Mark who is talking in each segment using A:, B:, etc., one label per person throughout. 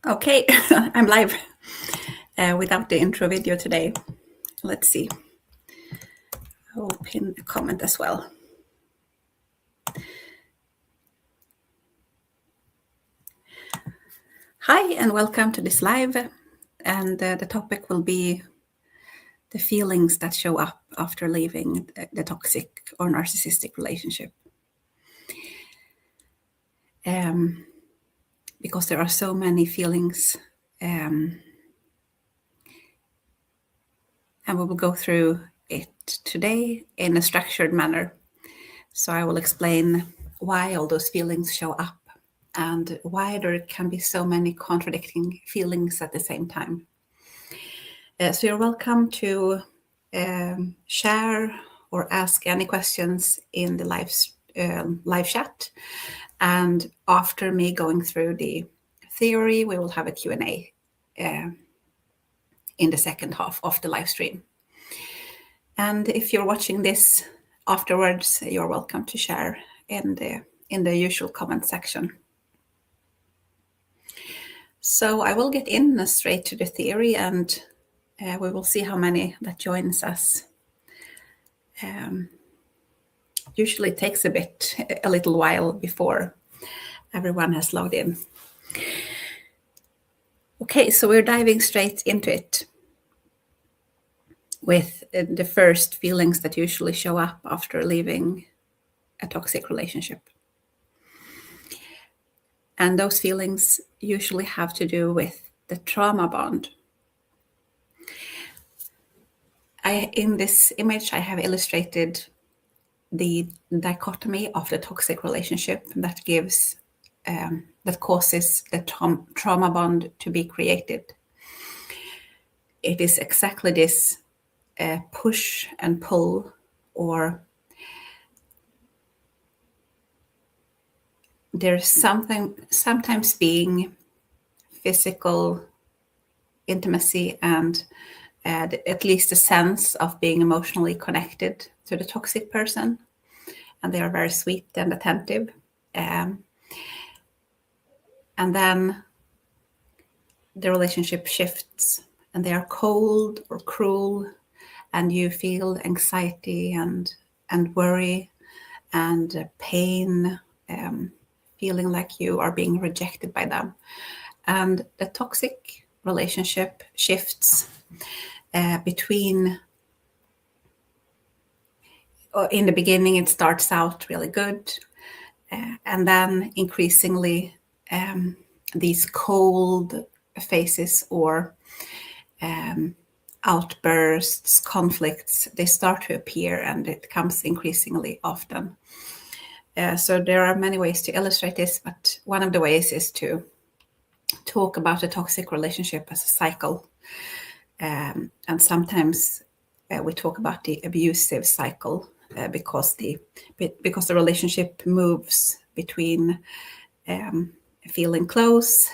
A: Okay, I'm live without the intro video today. Let's see. I'll pin a comment as well. Hi, and welcome to this live. And the topic will be the feelings that show up after leaving the toxic or narcissistic relationship. Because there are so many feelings, and we will go through it today in a structured manner. So I will explain why all those feelings show up and why there can be so many contradicting feelings at the same time. So you're welcome to share or ask any questions in the live chat. And after me going through the theory, we will have a Q&A in the second half of the live stream. And if you're watching this afterwards, you're welcome to share in the usual comment section. So I will get in straight to the theory, and we will see how many that joins us. Usually it takes a little while before everyone has logged in. Okay, so we're diving straight into it with the first feelings that usually show up after leaving a toxic relationship. And those feelings usually have to do with the trauma bond. In this image, I have illustrated the dichotomy of the toxic relationship that causes the trauma bond to be created. It is exactly this push and pull, or there's sometimes being physical intimacy and at least a sense of being emotionally connected to the toxic person, and they are very sweet and attentive. And then the relationship shifts and they are cold or cruel, and you feel anxiety and worry and pain, feeling like you are being rejected by them. And the toxic relationship shifts between, in the beginning it starts out really good, and then increasingly these cold phases or outbursts, conflicts, they start to appear, and it comes increasingly often. So there are many ways to illustrate this, but one of the ways is to talk about a toxic relationship as a cycle. And sometimes we talk about the abusive cycle because the relationship moves between feeling close,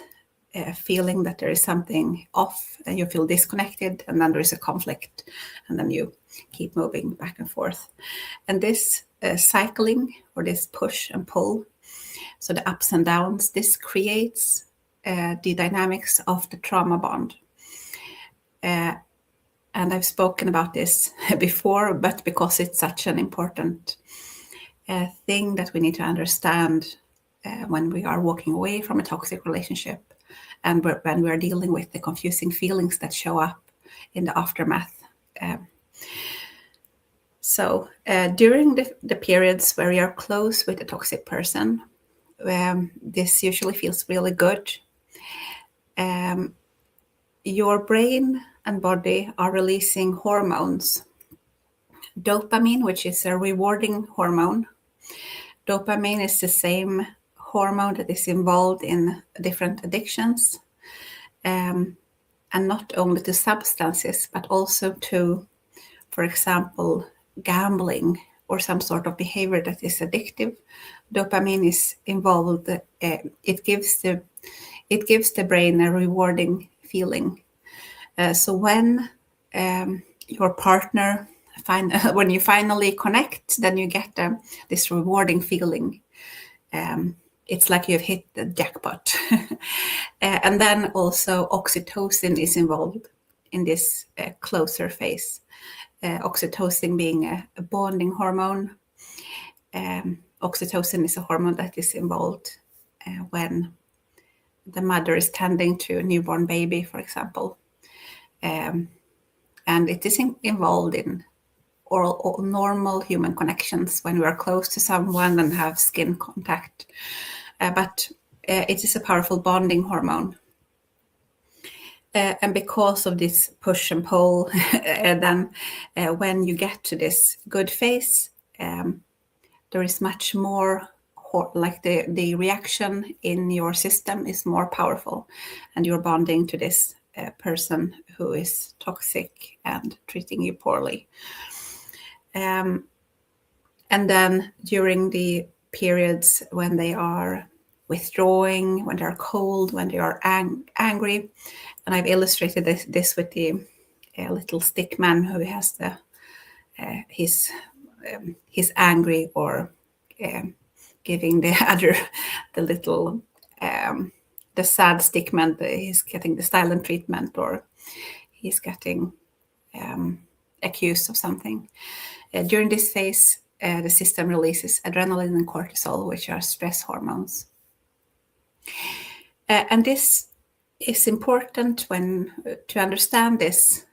A: feeling that there is something off, and you feel disconnected, and then there is a conflict, and then you keep moving back and forth. And this cycling, or this push and pull, so the ups and downs, this creates the dynamics of the trauma bond. And I've spoken about this before, but because it's such an important thing that we need to understand when we are walking away from a toxic relationship, and when we are dealing with the confusing feelings that show up in the aftermath. So during the periods where you are close with a toxic person, this usually feels really good. Your brain and body are releasing hormones. Dopamine, which is a rewarding hormone. Dopamine is the same hormone that is involved in different addictions, and not only to substances, but also to, for example, gambling or some sort of behavior that is addictive. Dopamine is involved. It gives the brain a rewarding feeling. So when your partner when you finally connect, then you get this rewarding feeling. it's like you've hit the jackpot. And then also oxytocin is involved in this closer phase. Oxytocin being a bonding hormone. Oxytocin is a hormone that is involved when the mother is tending to a newborn baby, for example. And it is involved in all normal human connections when we are close to someone and have skin contact. But it is a powerful bonding hormone. And because of this push and pull, then when you get to this good phase, there is much more, like the reaction in your system is more powerful, and you're bonding to this person who is toxic and treating you poorly. And then during the periods when they are withdrawing, when they're cold, when they are angry, and I've illustrated this with the little stick man who has the he's angry, or giving the other the little the sad stick man, he's getting the silent treatment, or he's getting accused of something. During this phase, the system releases adrenaline and cortisol, which are stress hormones. And this is important to understand these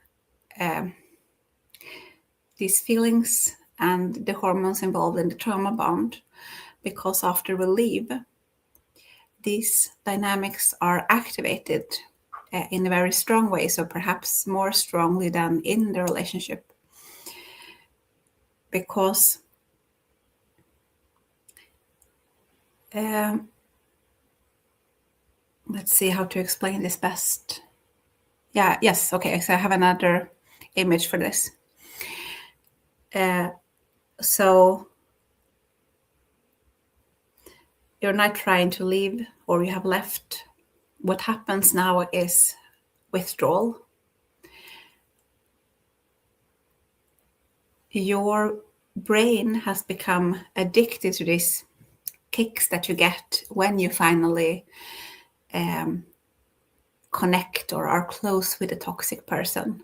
A: feelings and the hormones involved in the trauma bond, because after we leave, these dynamics are activated in a very strong way, so perhaps more strongly than in the relationship. Because let's see how to explain this best. Yes, okay, so I have another image for this. So you're not trying to leave, or you have left. What happens now is withdrawal. Your brain has become addicted to these kicks that you get when you finally connect or are close with a toxic person.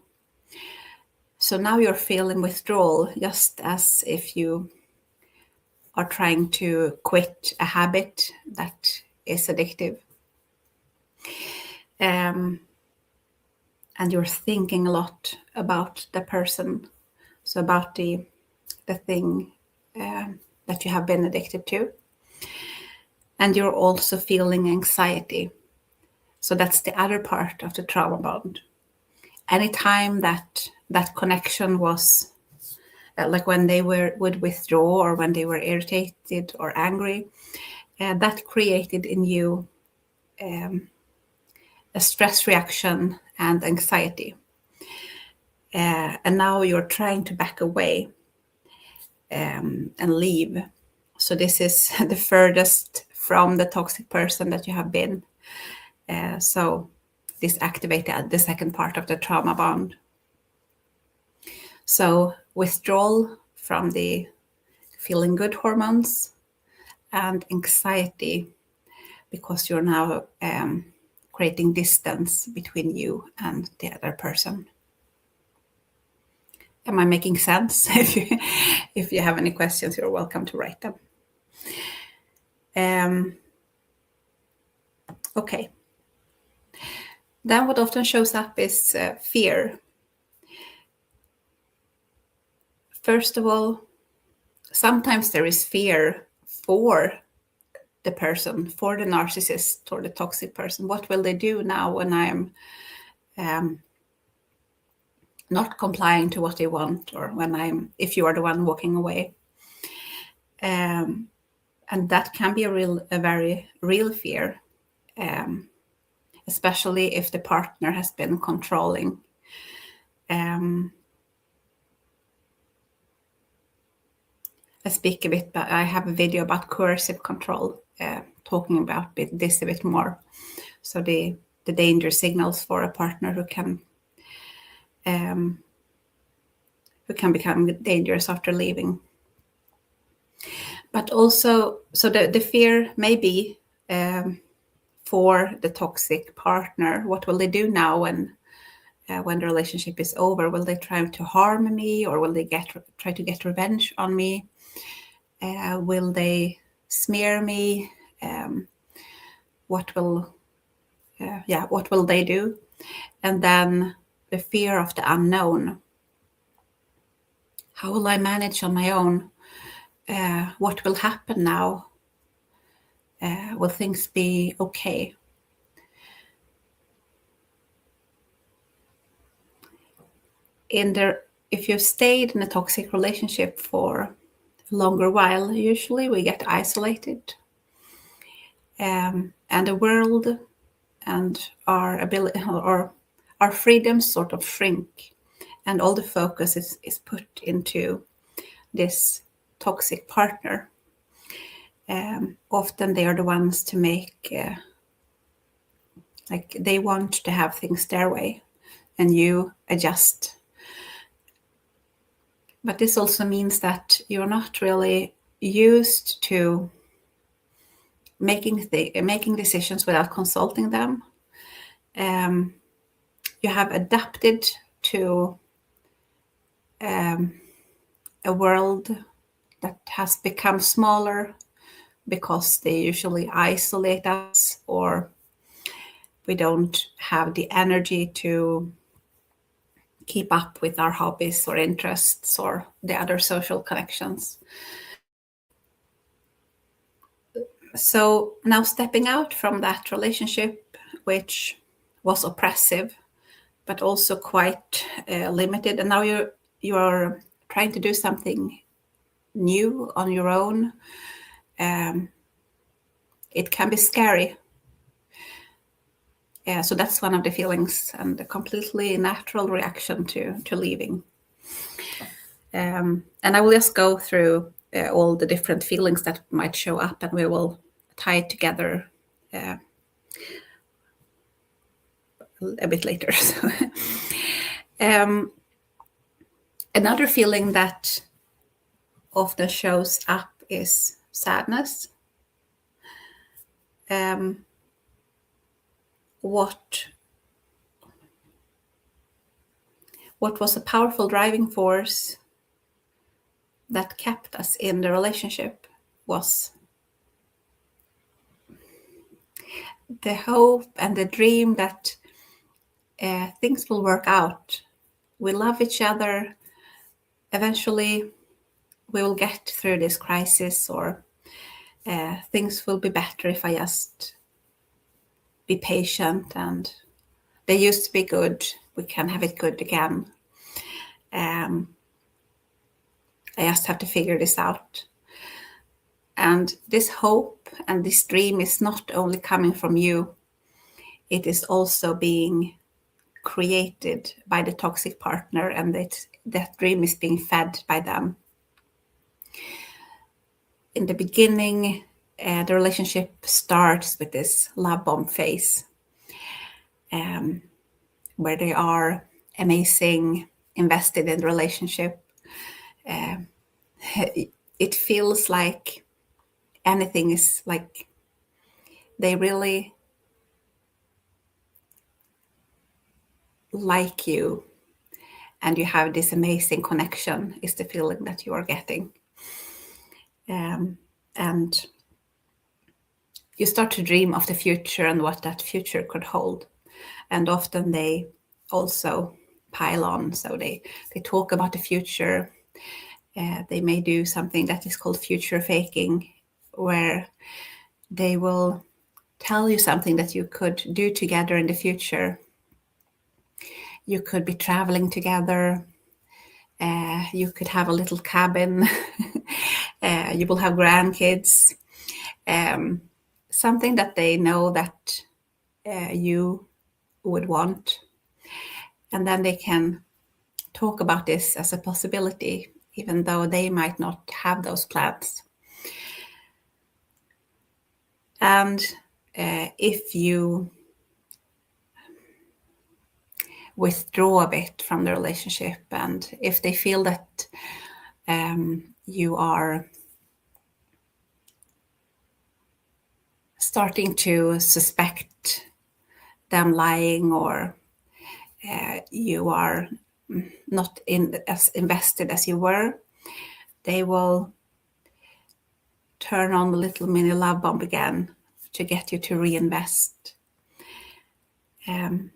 A: So now you're feeling withdrawal, just as if you are trying to quit a habit that is addictive. And you're thinking a lot about the person, so about the thing that you have been addicted to. And you're also feeling anxiety. So that's the other part of the trauma bond. Anytime that connection was, like when they would withdraw, or when they were irritated or angry, that created in you a stress reaction and anxiety. And now you're trying to back away and leave. So this is the furthest from the toxic person that you have been. So this activated the second part of the trauma bond. So withdrawal from the feeling good hormones, and anxiety because you're now creating distance between you and the other person. Am I making sense? If you have any questions, you're welcome to write them. Okay. Then what often shows up is fear. First of all, sometimes there is fear for the person, for the narcissist or the toxic person. What will they do now when I'm not complying to what they want, or if you are the one walking away? And that can be a very real fear, especially if the partner has been controlling. I speak a bit, but I have a video about coercive control, talking about this a bit more. So the danger signals for a partner who can become dangerous after leaving. But also, so the fear may be for the toxic partner? What will they do now when the relationship is over? Will they try to harm me, or will they try to get revenge on me? Will they smear me? What will they do? And then the fear of the unknown. How will I manage on my own? What will happen now? Will things be okay? If you've stayed in a toxic relationship for a longer while, usually we get isolated, and the world and our ability or our freedoms sort of shrink, and all the focus is put into this toxic partner. Often they are the ones to make like they want to have things their way, and you adjust. But this also means that you're not really used to making decisions without consulting them. You have adapted to a world that has become smaller because they usually isolate us, or we don't have the energy to keep up with our hobbies or interests or the other social connections. So now stepping out from that relationship, which was oppressive, but also quite limited, and now you're trying to do something new on your own. It can be scary. So that's one of the feelings, and a completely natural reaction to leaving. And I will just go through all the different feelings that might show up, and we will tie it together a bit later. Another feeling that often shows up is sadness. What was a powerful driving force that kept us in the relationship was the hope and the dream that things will work out. We love each other. Eventually, we will get through this crisis, or things will be better if I just be patient, and they used to be good. We can have it good again. I just have to figure this out. And this hope and this dream is not only coming from you, it is also being created by the toxic partner, and that dream is being fed by them. In the beginning, the relationship starts with this love bomb phase, where they are amazing, invested in the relationship. It feels like anything is like they really like you, and you have this amazing connection is the feeling that you are getting. And you start to dream of the future and what that future could hold. And often they also pile on. So they talk about the future. They may do something that is called future faking, where they will tell you something that you could do together in the future. You could be traveling together. You could have a little cabin. You will have grandkids. Something that they know that you would want. And then they can talk about this as a possibility, even though they might not have those plans. And if you withdraw a bit from the relationship, and if they feel that you are starting to suspect them lying, or you are not as invested as you were, they will turn on the little mini love bomb again to get you to reinvest. And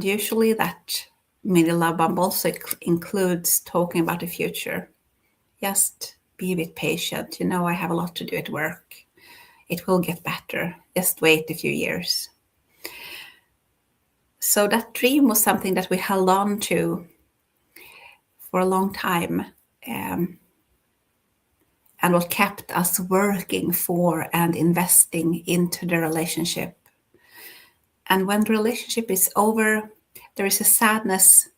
A: usually that mini love bomb also includes talking about the future. Just be a bit patient. I have a lot to do at work. It will get better. Just wait a few years. So that dream was something that we held on to for a long time, and what kept us working for and investing into the relationship. And when the relationship is over, there is a sadness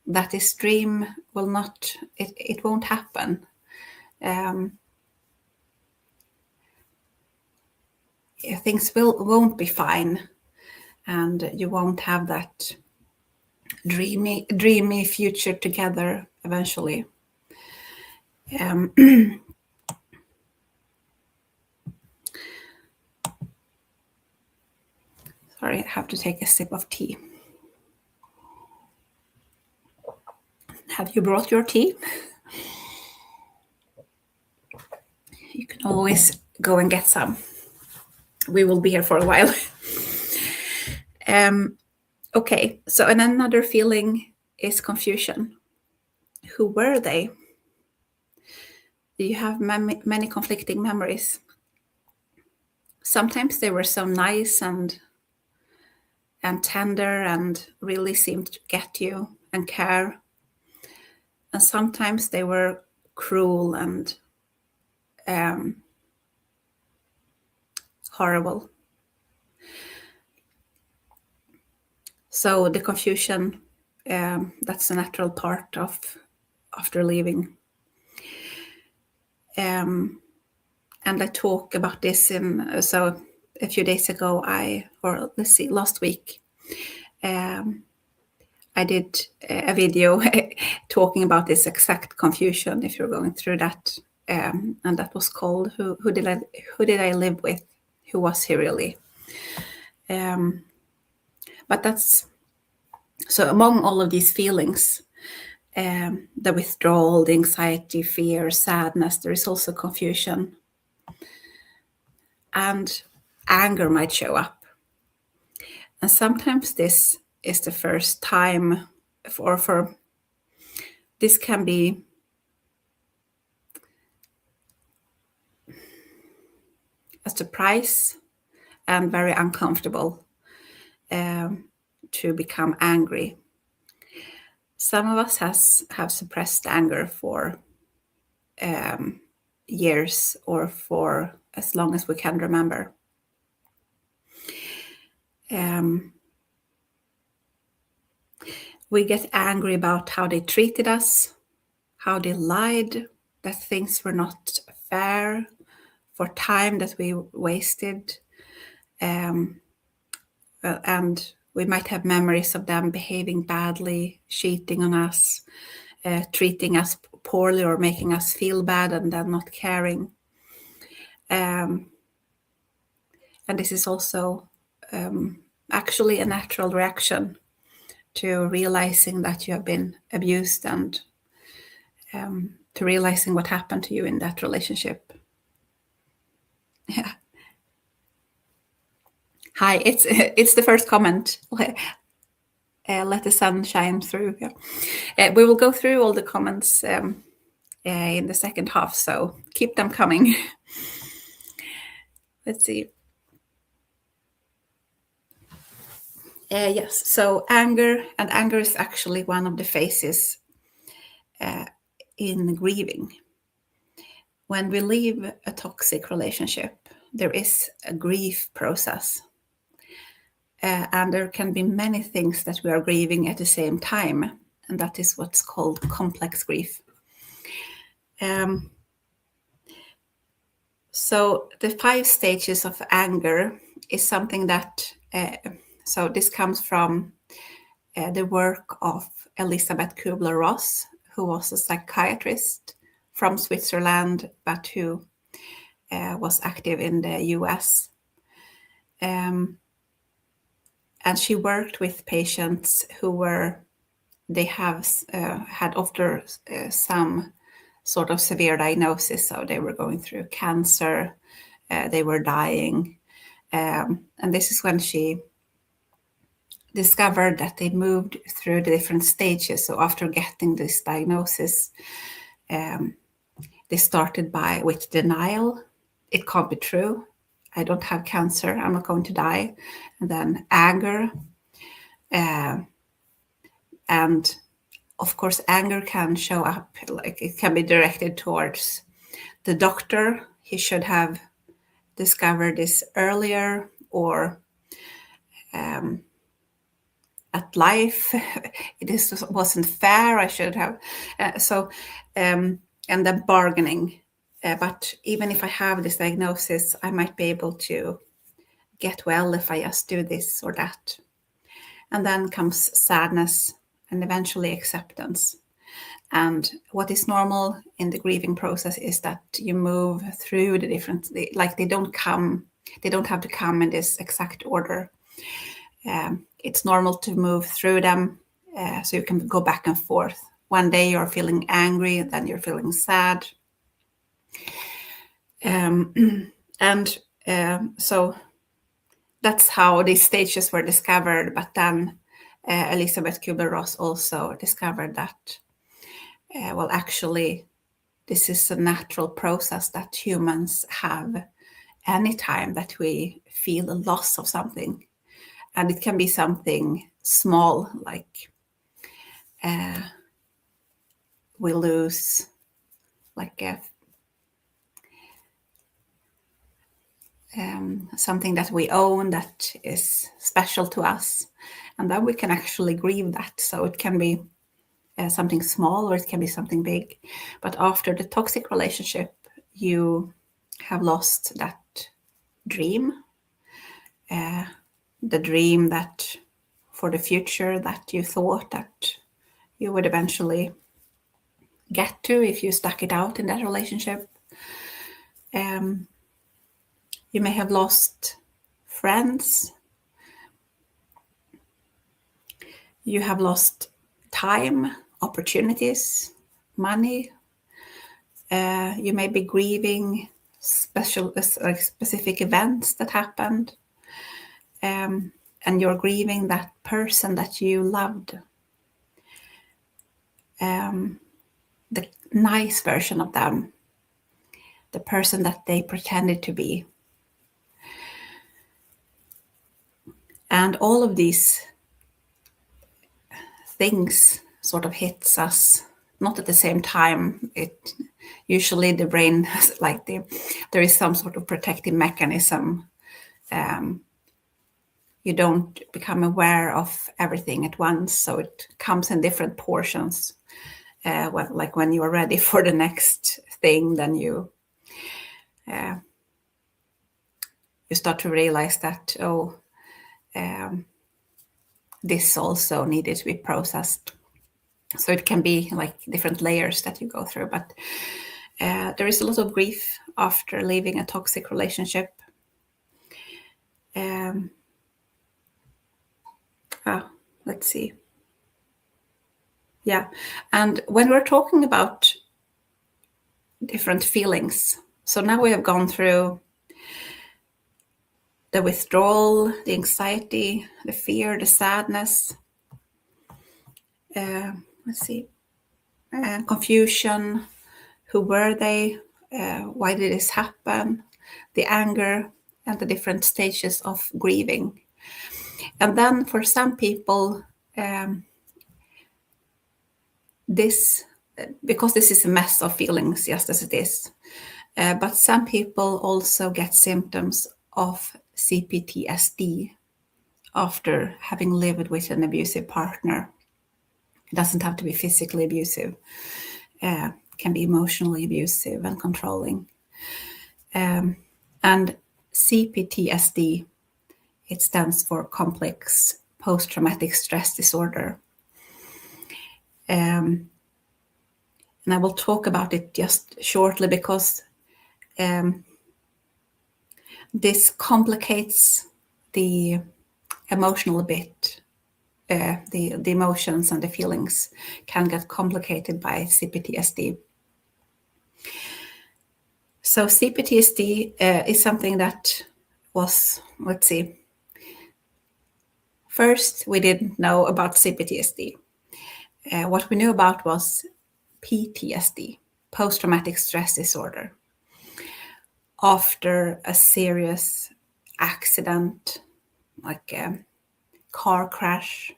A: that this dream will not, it won't happen. Things won't be fine, and you won't have that dreamy future together eventually. Sorry, I have to take a sip of tea. Have you brought your tea? You can always go and get some. We will be here for a while. Okay, so another feeling is confusion. Who were they? You have many conflicting memories. Sometimes they were so nice and tender and really seemed to get you and care. And sometimes they were cruel and horrible. So the confusion, that's a natural part of after leaving. And I talk about this so a few days ago, last week, I did a video talking about this exact confusion, if you're going through that, and that was called Who Did I Live With? Who Was He Really? But that's, so among all of these feelings, the withdrawal, the anxiety, fear, sadness, there is also confusion. And anger might show up. And sometimes this is the first time for this can be a surprise and very uncomfortable to become angry. Some of us have suppressed anger for years or for as long as we can remember. We get angry about how they treated us, how they lied, that things were not fair, for time that we wasted. And we might have memories of them behaving badly, cheating on us, treating us poorly or making us feel bad and then not caring. And this is also actually a natural reaction to realizing that you have been abused and to realizing what happened to you in that relationship. Yeah. Hi, it's the first comment. Let the sun shine through. Yeah. We will go through all the comments in the second half, so keep them coming. Let's see. Yes, so anger is actually one of the phases in grieving. When we leave a toxic relationship, there is a grief process. And there can be many things that we are grieving at the same time, and that is what's called complex grief. So the 5 stages of anger is something that, so this comes from the work of Elisabeth Kubler-Ross, who was a psychiatrist from Switzerland, but who was active in the US. And she worked with patients who had after some sort of severe diagnosis. So they were going through cancer, they were dying. And this is when she discovered that they moved through the different stages. So after getting this diagnosis, they started with denial. It can't be true. I don't have cancer. I'm not going to die. And then anger. And of course, anger can show up, like it can be directed towards the doctor. He should have discovered this earlier, or at life, it wasn't fair. I should have. And then bargaining. But even if I have this diagnosis, I might be able to get well if I just do this or that. And then comes sadness and eventually acceptance. And what is normal in the grieving process is that you move through the different, like they don't have to come in this exact order. It's normal to move through them, so you can go back and forth. One day you're feeling angry, then you're feeling sad. So that's how these stages were discovered. But then Elisabeth Kubler-Ross also discovered that, actually, this is a natural process that humans have anytime that we feel a loss of something. And it can be something small, like we lose like something that we own that is special to us. And then we can actually grieve that. So it can be something small or it can be something big. But after the toxic relationship, you have lost that dream, the dream that for the future that you thought that you would eventually get to if you stuck it out in that relationship. You may have lost friends. You have lost time, opportunities, money. You may be grieving specific events that happened. And you're grieving that person that you loved. The nice version of them. The person that they pretended to be. And all of these things sort of hits us, not at the same time. It usually the brain has there is some sort of protective mechanism. You don't become aware of everything at once, so it comes in different portions. When you are ready for the next thing, then you start to realize that this also needed to be processed. So it can be like different layers that you go through, but there is a lot of grief after leaving a toxic relationship. Let's see. Yeah, and when we're talking about different feelings, so now we have gone through the withdrawal, the anxiety, the fear, the sadness. Let's see. Confusion. Who were they? Why did this happen? The anger and the different stages of grieving. And then for some people, because this is a mess of feelings, just as it is, but some people also get symptoms of CPTSD after having lived with an abusive partner. It doesn't have to be physically abusive. It can be emotionally abusive and controlling. And CPTSD, it stands for complex post-traumatic stress disorder. And I will talk about it just shortly because This complicates the emotional bit. The emotions and the feelings can get complicated by CPTSD. So CPTSD is something that was, let's see, first we didn't know about CPTSD. What we knew about was PTSD, post-traumatic stress disorder, after a serious accident, like a car crash,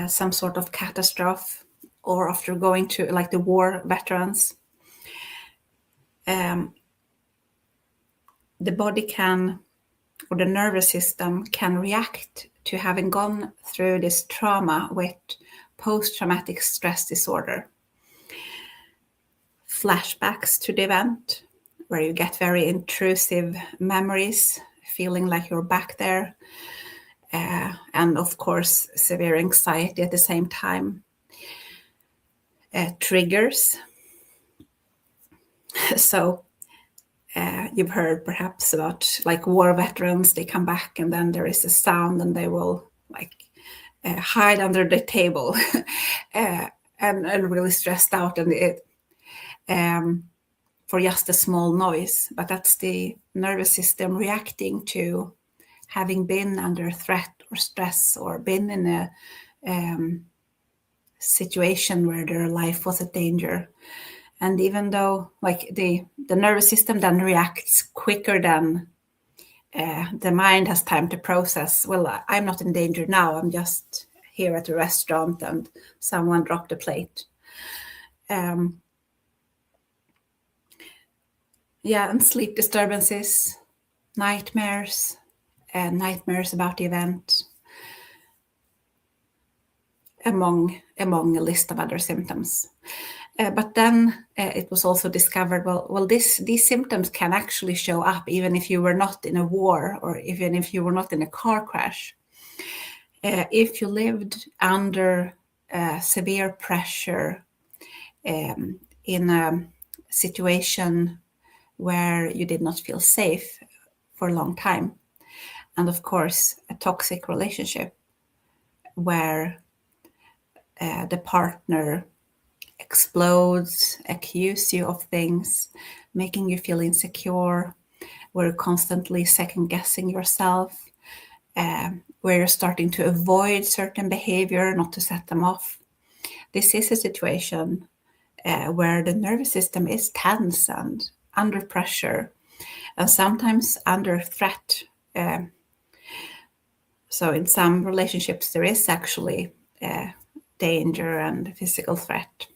A: some sort of catastrophe, or after going to like the war veterans. The body can, or the nervous system can react to having gone through this trauma with post-traumatic stress disorder. Flashbacks to the event, where you get very intrusive memories, feeling like you're back there, and of course severe anxiety at the same time. Triggers. So you've heard perhaps about like war veterans, they come back and then there is a sound and they will like hide under the table and really stressed out, and it for just a small noise. But that's the nervous system reacting to having been under threat or stress, or been in a situation where their life was a danger. And even though like the nervous system then reacts quicker than the mind has time to process, well, I'm not in danger now, I'm just here at a restaurant and someone dropped a plate. And sleep disturbances, nightmares, nightmares about the event, among a list of other symptoms. But then it was also discovered, these symptoms can actually show up even if you were not in a war, or even if you were not in a car crash. If you lived under severe pressure in a situation where you did not feel safe for a long time, and of course a toxic relationship where the partner explodes, accuse you of things, making you feel insecure, where you're constantly second guessing yourself, where you're starting to avoid certain behavior, not to set them off. This is a situation where the nervous system is tense and under pressure, and sometimes under threat. So in some relationships, there is actually danger and physical threat.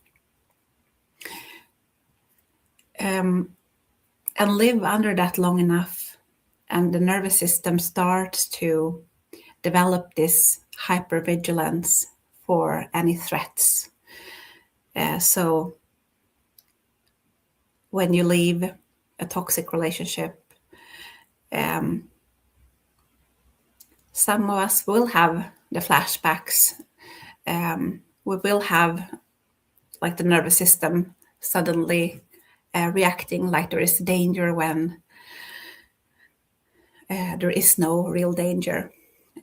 A: And live under that long enough, and the nervous system starts to develop this hypervigilance for any threats. So when you leave a toxic relationship, some of us will have the flashbacks. We will have like the nervous system suddenly reacting like there is danger when there is no real danger.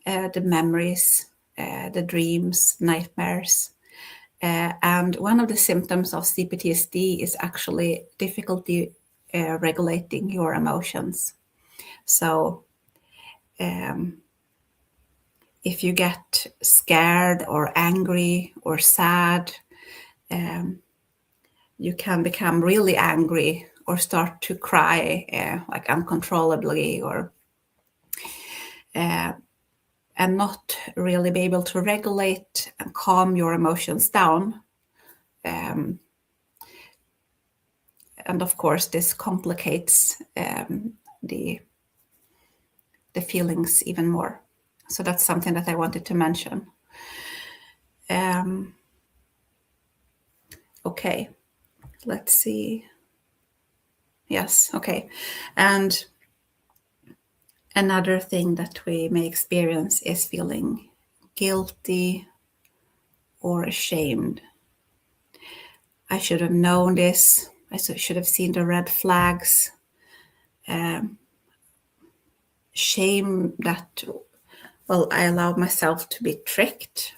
A: The memories, the dreams, nightmares. And one of the symptoms of CPTSD is actually difficulty regulating your emotions. So if you get scared or angry or sad, you can become really angry or start to cry like uncontrollably, or and not really be able to regulate and calm your emotions down. And of course, this complicates the feelings even more. So that's something that I wanted to mention. Okay, let's see. Yes, okay. And another thing that we may experience is feeling guilty or ashamed. I should have known this. I should have seen the red flags. shame that, well, I allowed myself to be tricked.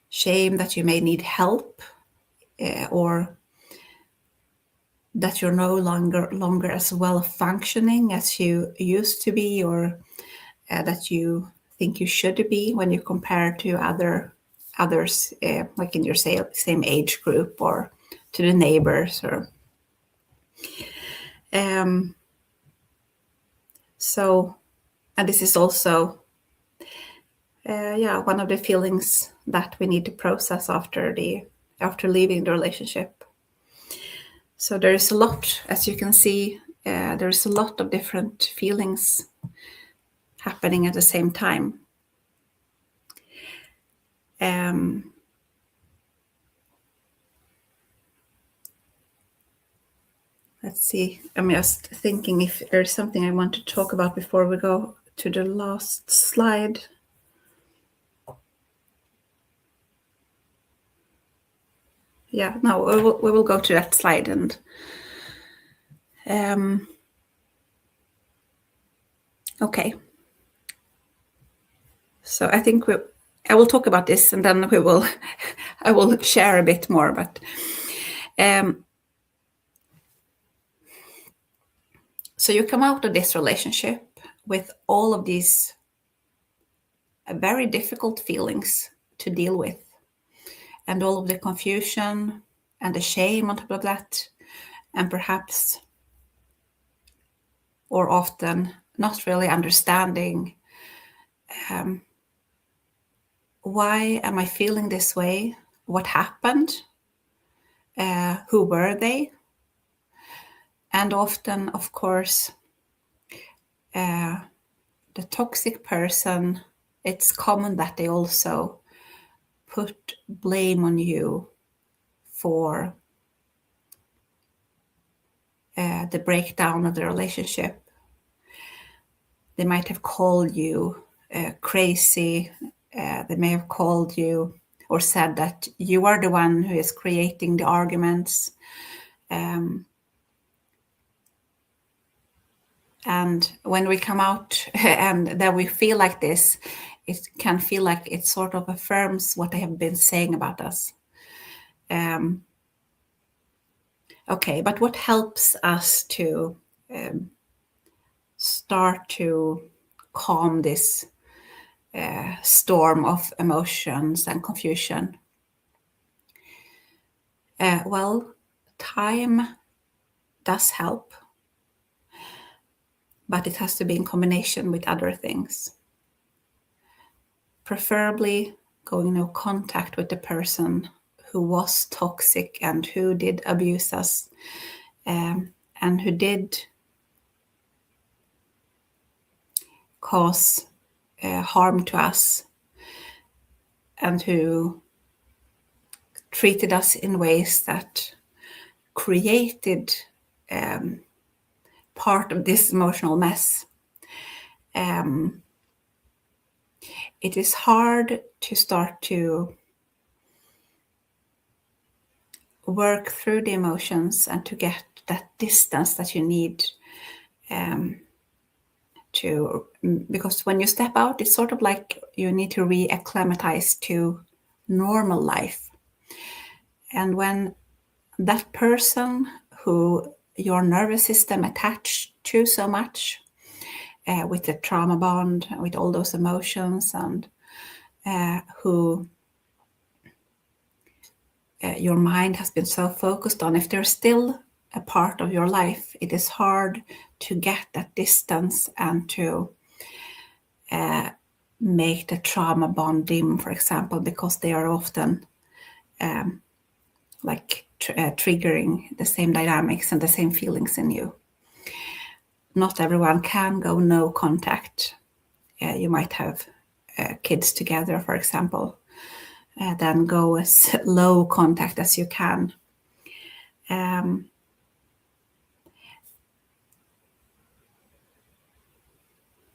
A: Shame that you may need help, or that you're no longer as well functioning as you used to be, or that you think you should be when you compare to others, like in your same age group, or to the neighbors, or so. And this is also one of the feelings that we need to process after leaving the relationship. So there is a lot, as you can see, there's a lot of different feelings happening at the same time. Let's see, I'm just thinking if there's something I want to talk about before we go to the last slide. Yeah, no, we will go to that slide. And okay. So I think I will talk about this, and then I will share a bit more. But so you come out of this relationship with all of these very difficult feelings to deal with, and all of the confusion and the shame on top of that, and perhaps, or often, not really understanding why am I feeling this way? What happened? Who were they? And often, of course, the toxic person, it's common that they also put blame on you for the breakdown of the relationship. They might have called you crazy. They may have called you or said that you are the one who is creating the arguments. And when we come out and that we feel like this, it can feel like it sort of affirms what they have been saying about us. Okay, but what helps us to start to calm this storm of emotions and confusion? Well, time does help, but it has to be in combination with other things. Preferably going no contact with the person who was toxic and who did abuse us, and who did cause harm to us, and who treated us in ways that created part of this emotional mess. It is hard to start to work through the emotions and to get that distance that you need because when you step out, it's sort of like you need to re-acclimatize to normal life. And when that person who your nervous system attached to so much, with the trauma bond, with all those emotions, and who your mind has been so focused on, if they're still a part of your life, it is hard to get that distance and to make the trauma bond dim, for example, because they are often triggering the same dynamics and the same feelings in you. Not everyone can go no contact. You might have kids together, for example. Then go as low contact as you can.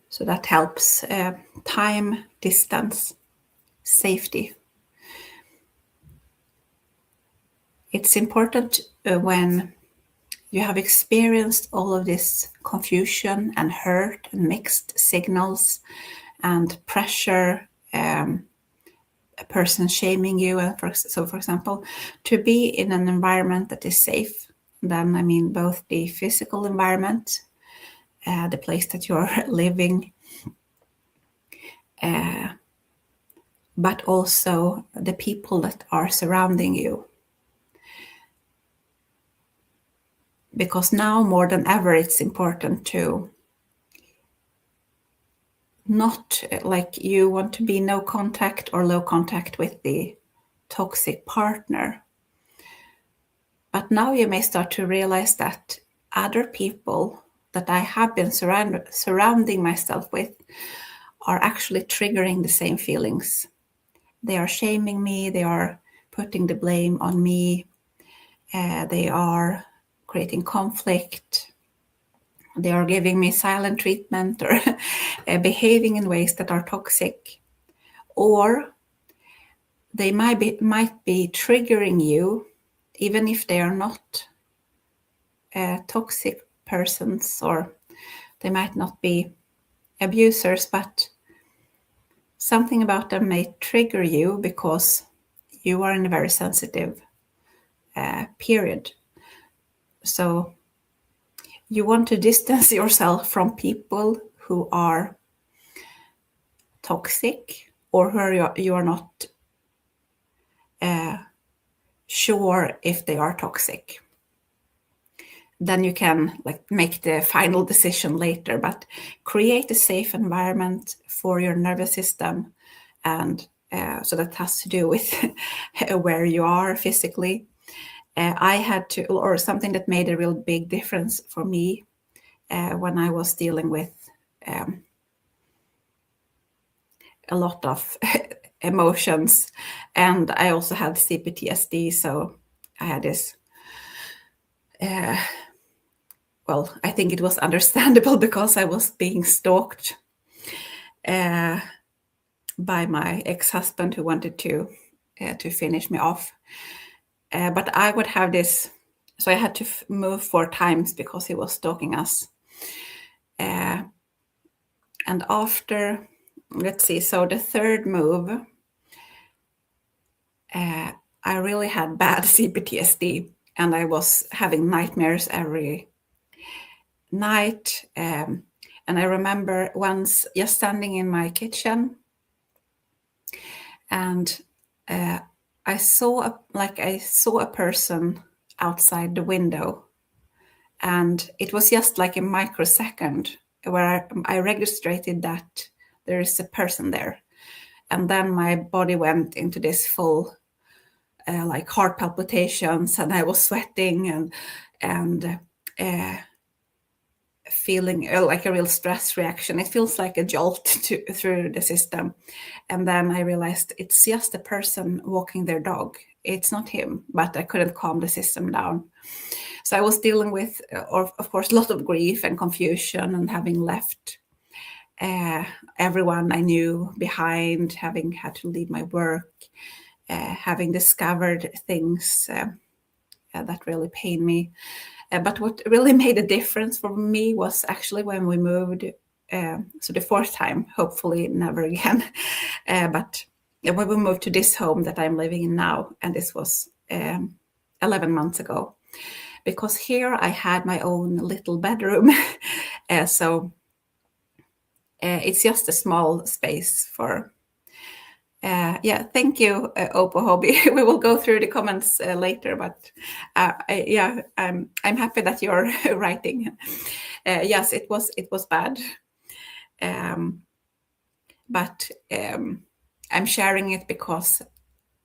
A: So that helps. Time, distance, safety. It's important when you have experienced all of this confusion and hurt and mixed signals and pressure, a person shaming you. And for example, to be in an environment that is safe, then I mean both the physical environment, the place that you're living, but also the people that are surrounding you. Because now more than ever, it's important to not, like, you want to be no contact or low contact with the toxic partner. But now you may start to realize that other people that I have been surrounding myself with are actually triggering the same feelings. They are shaming me, they are putting the blame on me, they are creating conflict, they are giving me silent treatment or behaving in ways that are toxic. Or they might be triggering you, even if they are not toxic persons, or they might not be abusers, but something about them may trigger you because you are in a very sensitive period. So you want to distance yourself from people who are toxic or who you are not sure if they are toxic. Then you can make the final decision later, but create a safe environment for your nervous system. And so that has to do with where you are physically. I had to, or something that made a real big difference for me when I was dealing with a lot of emotions, and I also had CPTSD, so I had this well, I think it was understandable because I was being stalked by my ex-husband who wanted to finish me off. But I would have this, so I had to move 4 times because he was stalking us. And after, let's see, so the third move, I really had bad CPTSD, and I was having nightmares every night. And I remember once just standing in my kitchen, and I saw a person outside the window, and it was just like a microsecond where I registered that there is a person there, and then my body went into this full like heart palpitations, and I was sweating and feeling like a real stress reaction. It feels like a jolt through the system. And then I realized it's just a person walking their dog. It's not him, but I couldn't calm the system down. So I was dealing with, of course, a lot of grief and confusion, and having left everyone I knew behind, having had to leave my work, having discovered things that really pained me. But what really made a difference for me was actually when we moved, so the 4th time, hopefully never again, but when we moved to this home that I'm living in now, and this was 11 months ago, because here I had my own little bedroom. So it's just a small space for thank you, Opo Hobby. We will go through the comments later, but I'm happy that you're writing. Yes, it was bad, but I'm sharing it because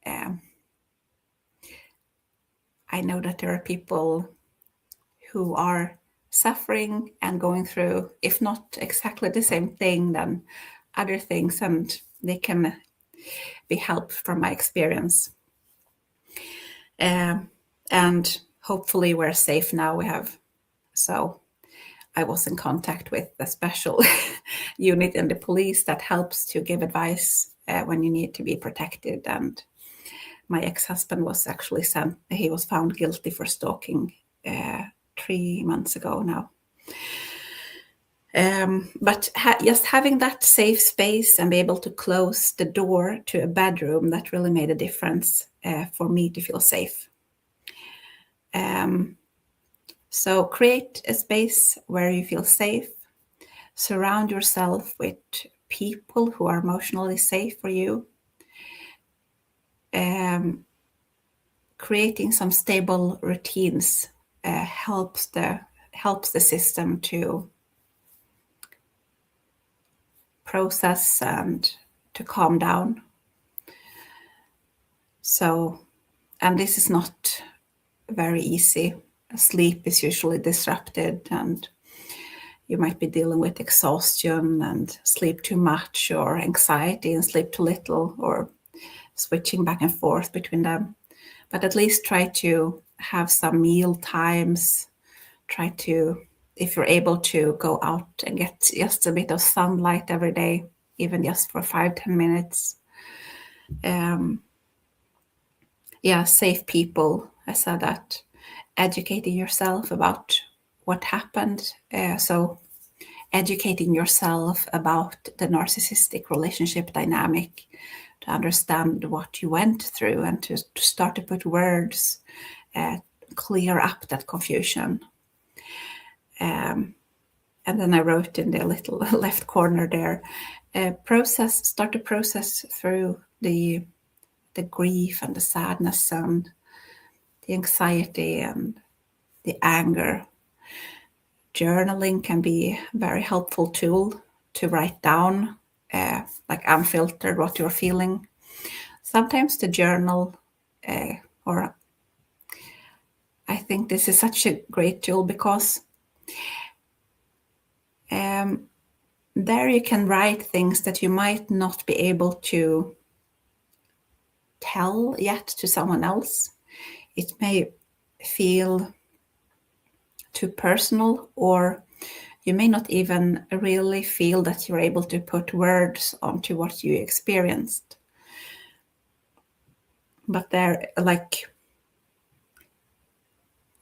A: I know that there are people who are suffering and going through, if not exactly the same thing, then other things, and they can be helped from my experience. And hopefully we're safe now. So I was in contact with a special unit in the police that helps to give advice when you need to be protected. And my ex-husband was actually he was found guilty for stalking 3 months ago now. But just having that safe space and be able to close the door to a bedroom, that really made a difference for me to feel safe. So create a space where you feel safe. Surround yourself with people who are emotionally safe for you. Creating some stable routines helps the system to process and to calm down. So, and this is not very easy. Sleep is usually disrupted, and you might be dealing with exhaustion and sleep too much, or anxiety and sleep too little, or switching back and forth between them. But at least try to have some meal times. Try to, if you're able to, go out and get just a bit of sunlight every day, even just for 5-10 minutes. Safe people. I said that. Educating yourself about what happened. So educating yourself about the narcissistic relationship dynamic, to understand what you went through and to start to put words, clear up that confusion. And then I wrote in the little left corner there, start to process through the grief and the sadness and the anxiety and the anger. Journaling can be a very helpful tool to write down, like unfiltered, what you're feeling. Sometimes the journal, or I think this is such a great tool because there you can write things that you might not be able to tell yet to someone else. It may feel too personal, or you may not even really feel that you're able to put words onto what you experienced. But they're like,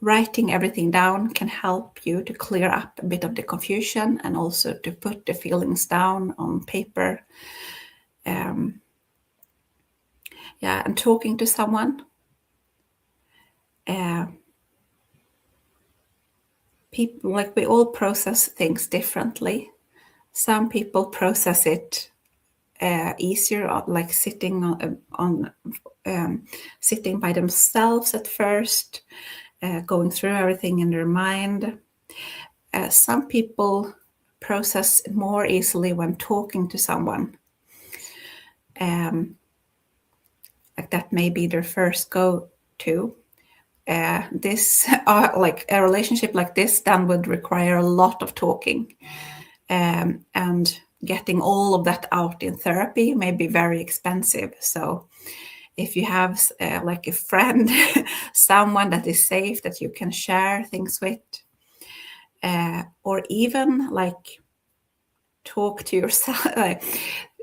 A: writing everything down can help you to clear up a bit of the confusion and also to put the feelings down on paper. And talking to someone. People, like, we all process things differently. Some people process it easier, like sitting sitting by themselves at first, going through everything in their mind. Some people process more easily when talking to someone. Like that may be their first go-to. This, like a relationship like this, then would require a lot of talking, and getting all of that out in therapy may be very expensive. So if you have like a friend, someone that is safe, that you can share things with, or even like talk to yourself,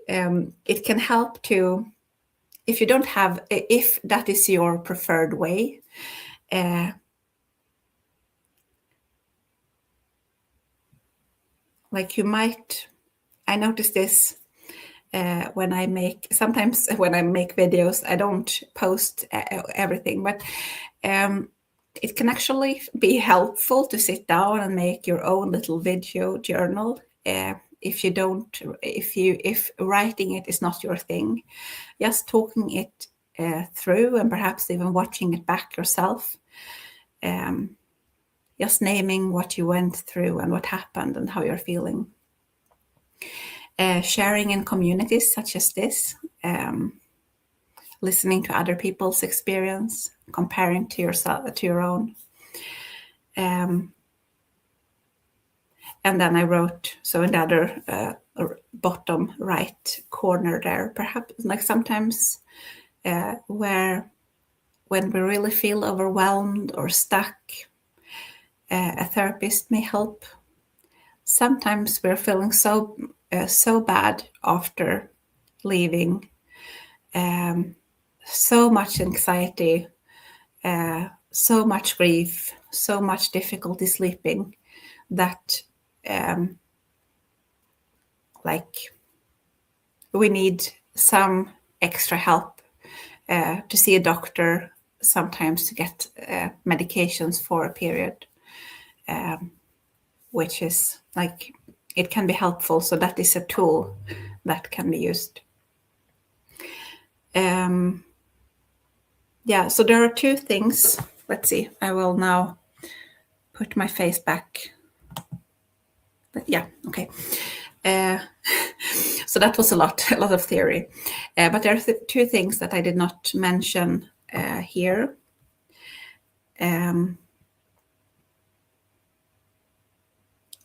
A: it can help to, if you don't have, if that is your preferred way, like you might, I notice this sometimes when I make videos, I don't post everything, but it can actually be helpful to sit down and make your own little video journal. If writing it is not your thing, just talking it through and perhaps even watching it back yourself. Just naming what you went through and what happened and how you're feeling. Sharing in communities such as this, listening to other people's experience, comparing to yourself, to your own. And then I wrote, so in the other bottom right corner there, perhaps like sometimes when we really feel overwhelmed or stuck, a therapist may help. Sometimes we're feeling so bad after leaving, so much anxiety, so much grief, so much difficulty sleeping that like we need some extra help to see a doctor, sometimes to get medications for a period, which is like, it can be helpful. So that is a tool that can be used. Yeah, so there are two things. Let's see, I will now put my face back. Yeah, okay. So that was a lot of theory. But there are two things that I did not mention here.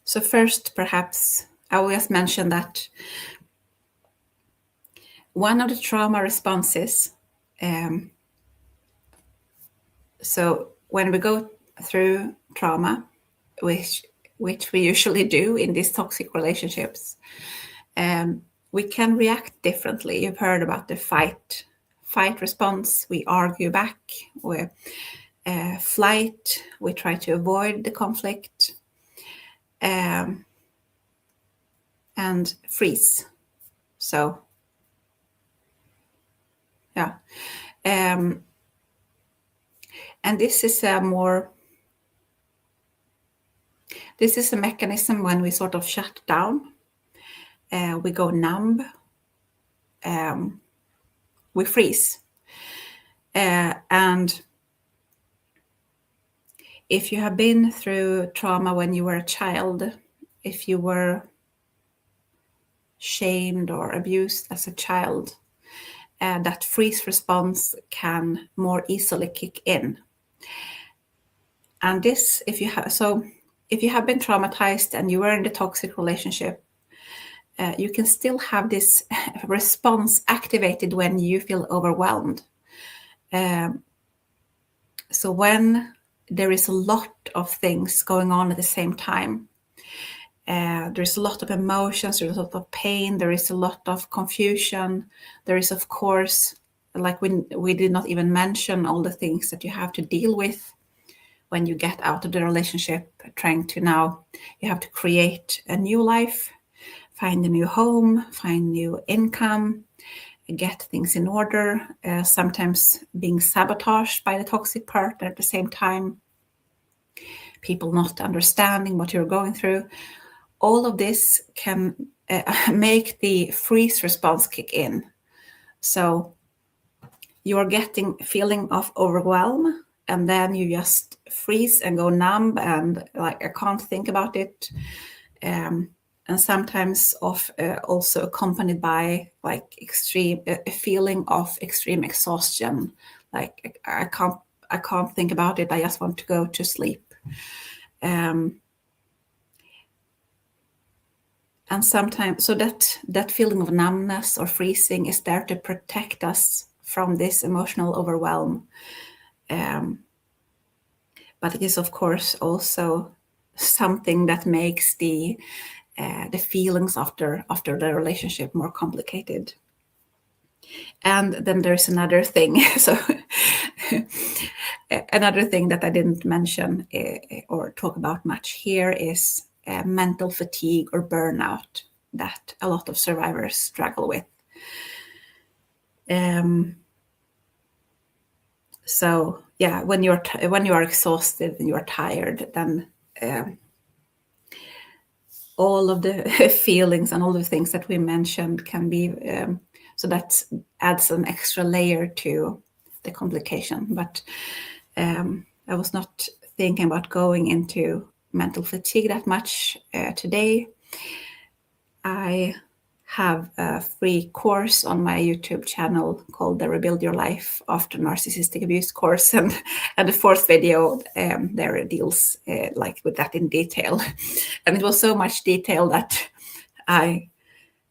A: So first, perhaps I will just mention that one of the trauma responses, so when we go through trauma, which we usually do in these toxic relationships, we can react differently. You've heard about the fight response. We argue back. We flight. We try to avoid the conflict. And freeze. So, yeah. And this is a mechanism when we sort of shut down. We go numb. We freeze. And if you have been through trauma when you were a child, if you were shamed or abused as a child, that freeze response can more easily kick in. And this, if you have been traumatized and you were in the toxic relationship, you can still have this response activated when you feel overwhelmed. So when there is a lot of things going on at the same time, there's a lot of emotions, there's a lot of pain, there is a lot of confusion. There is, of course, like we did not even mention all the things that you have to deal with when you get out of the relationship, you have to create a new life, find a new home, find new income, get things in order, sometimes being sabotaged by the toxic partner at the same time, people not understanding what you're going through. All of this can make the freeze response kick in. So you're getting a feeling of overwhelm, and then you just freeze and go numb and like, I can't think about it. And sometimes also accompanied by like a feeling of extreme exhaustion. Like I can't think about it. I just want to go to sleep. And sometimes, so that feeling of numbness or freezing is there to protect us from this emotional overwhelm. But it is, of course, also something that makes the feelings after the relationship more complicated. And then there's another thing. So another thing that I didn't mention or talk about much here is mental fatigue or burnout that a lot of survivors struggle with. So yeah, when you are exhausted and you are tired, then all of the feelings and all the things that we mentioned can be, so that adds an extra layer to the complication. But I was not thinking about going into mental fatigue that much today. I have a free course on my YouTube channel called the Rebuild Your Life After Narcissistic Abuse course. And the fourth video there deals like with that in detail. And it was so much detail that I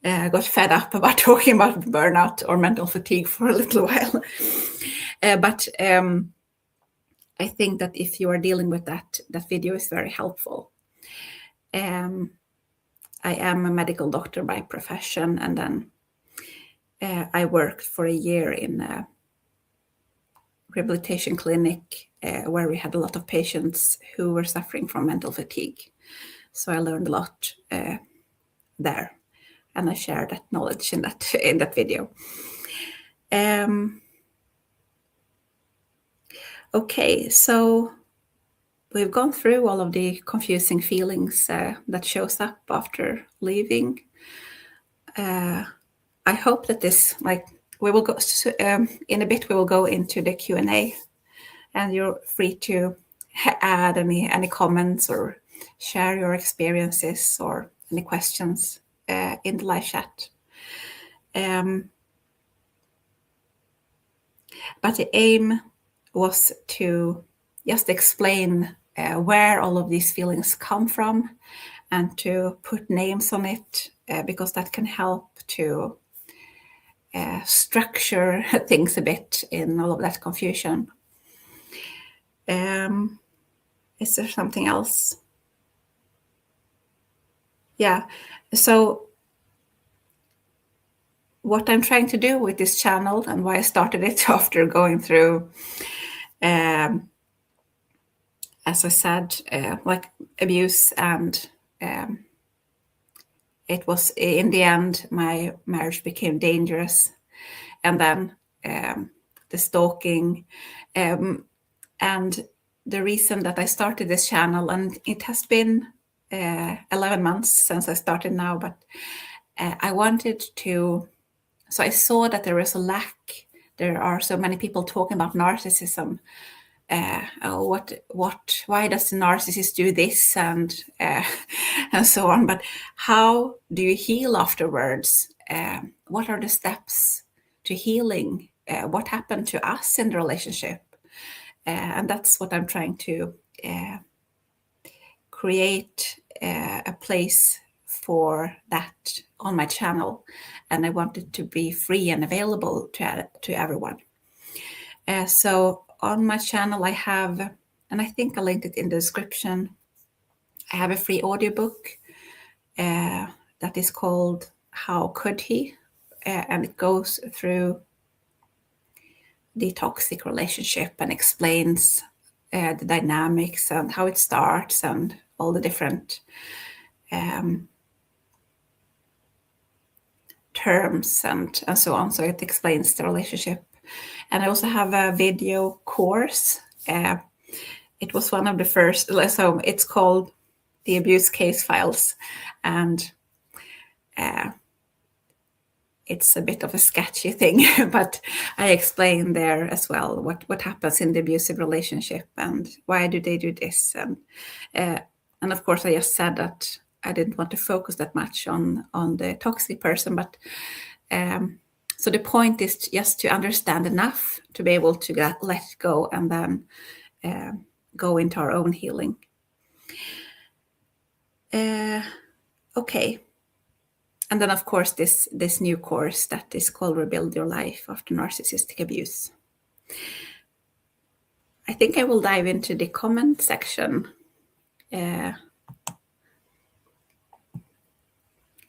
A: got fed up about talking about burnout or mental fatigue for a little while. But I think that if you are dealing with that video is very helpful. I am a medical doctor by profession, and then I worked for a year in rehabilitation clinic where we had a lot of patients who were suffering from mental fatigue. So I learned a lot there, and I share that knowledge in that video. Okay, so we've gone through all of the confusing feelings that shows up after leaving. I hope that this, we will go in a bit. We will go into the Q&A, and you're free to add any comments or share your experiences or any questions in the live chat. But the aim was to just explain where all of these feelings come from and to put names on it, because that can help to structure things a bit in all of that confusion. Is there something else? Yeah, so what I'm trying to do with this channel and why I started it after going through, as I said, like abuse, and it was in the end my marriage became dangerous, and then the stalking, and the reason that I started this channel, and it has been 11 months since I started now, but I wanted to, so I saw that there is a lack. There are so many people talking about narcissism. Why does the narcissist do this, and so on? But how do you heal afterwards? What are the steps to healing? What happened to us in the relationship? And that's what I'm trying to create a place for that on my channel, and I want it to be free and available to everyone. So on my channel I have, and I think I linked it in the description, I have a free audiobook that is called How Could He? And it goes through the toxic relationship and explains the dynamics and how it starts and all the different terms and so on. So it explains the relationship. And I also have a video course. It was one of the first, so it's called The Abuse Case Files. And it's a bit of a sketchy thing, but I explain there as well what happens in the abusive relationship and why do they do this. And of course, I just said that I didn't want to focus that much on the toxic person, but so the point is just to understand enough to be able to let go and then go into our own healing. Okay. And then, of course, this new course that is called Rebuild Your Life After Narcissistic Abuse. I think I will dive into the comment section.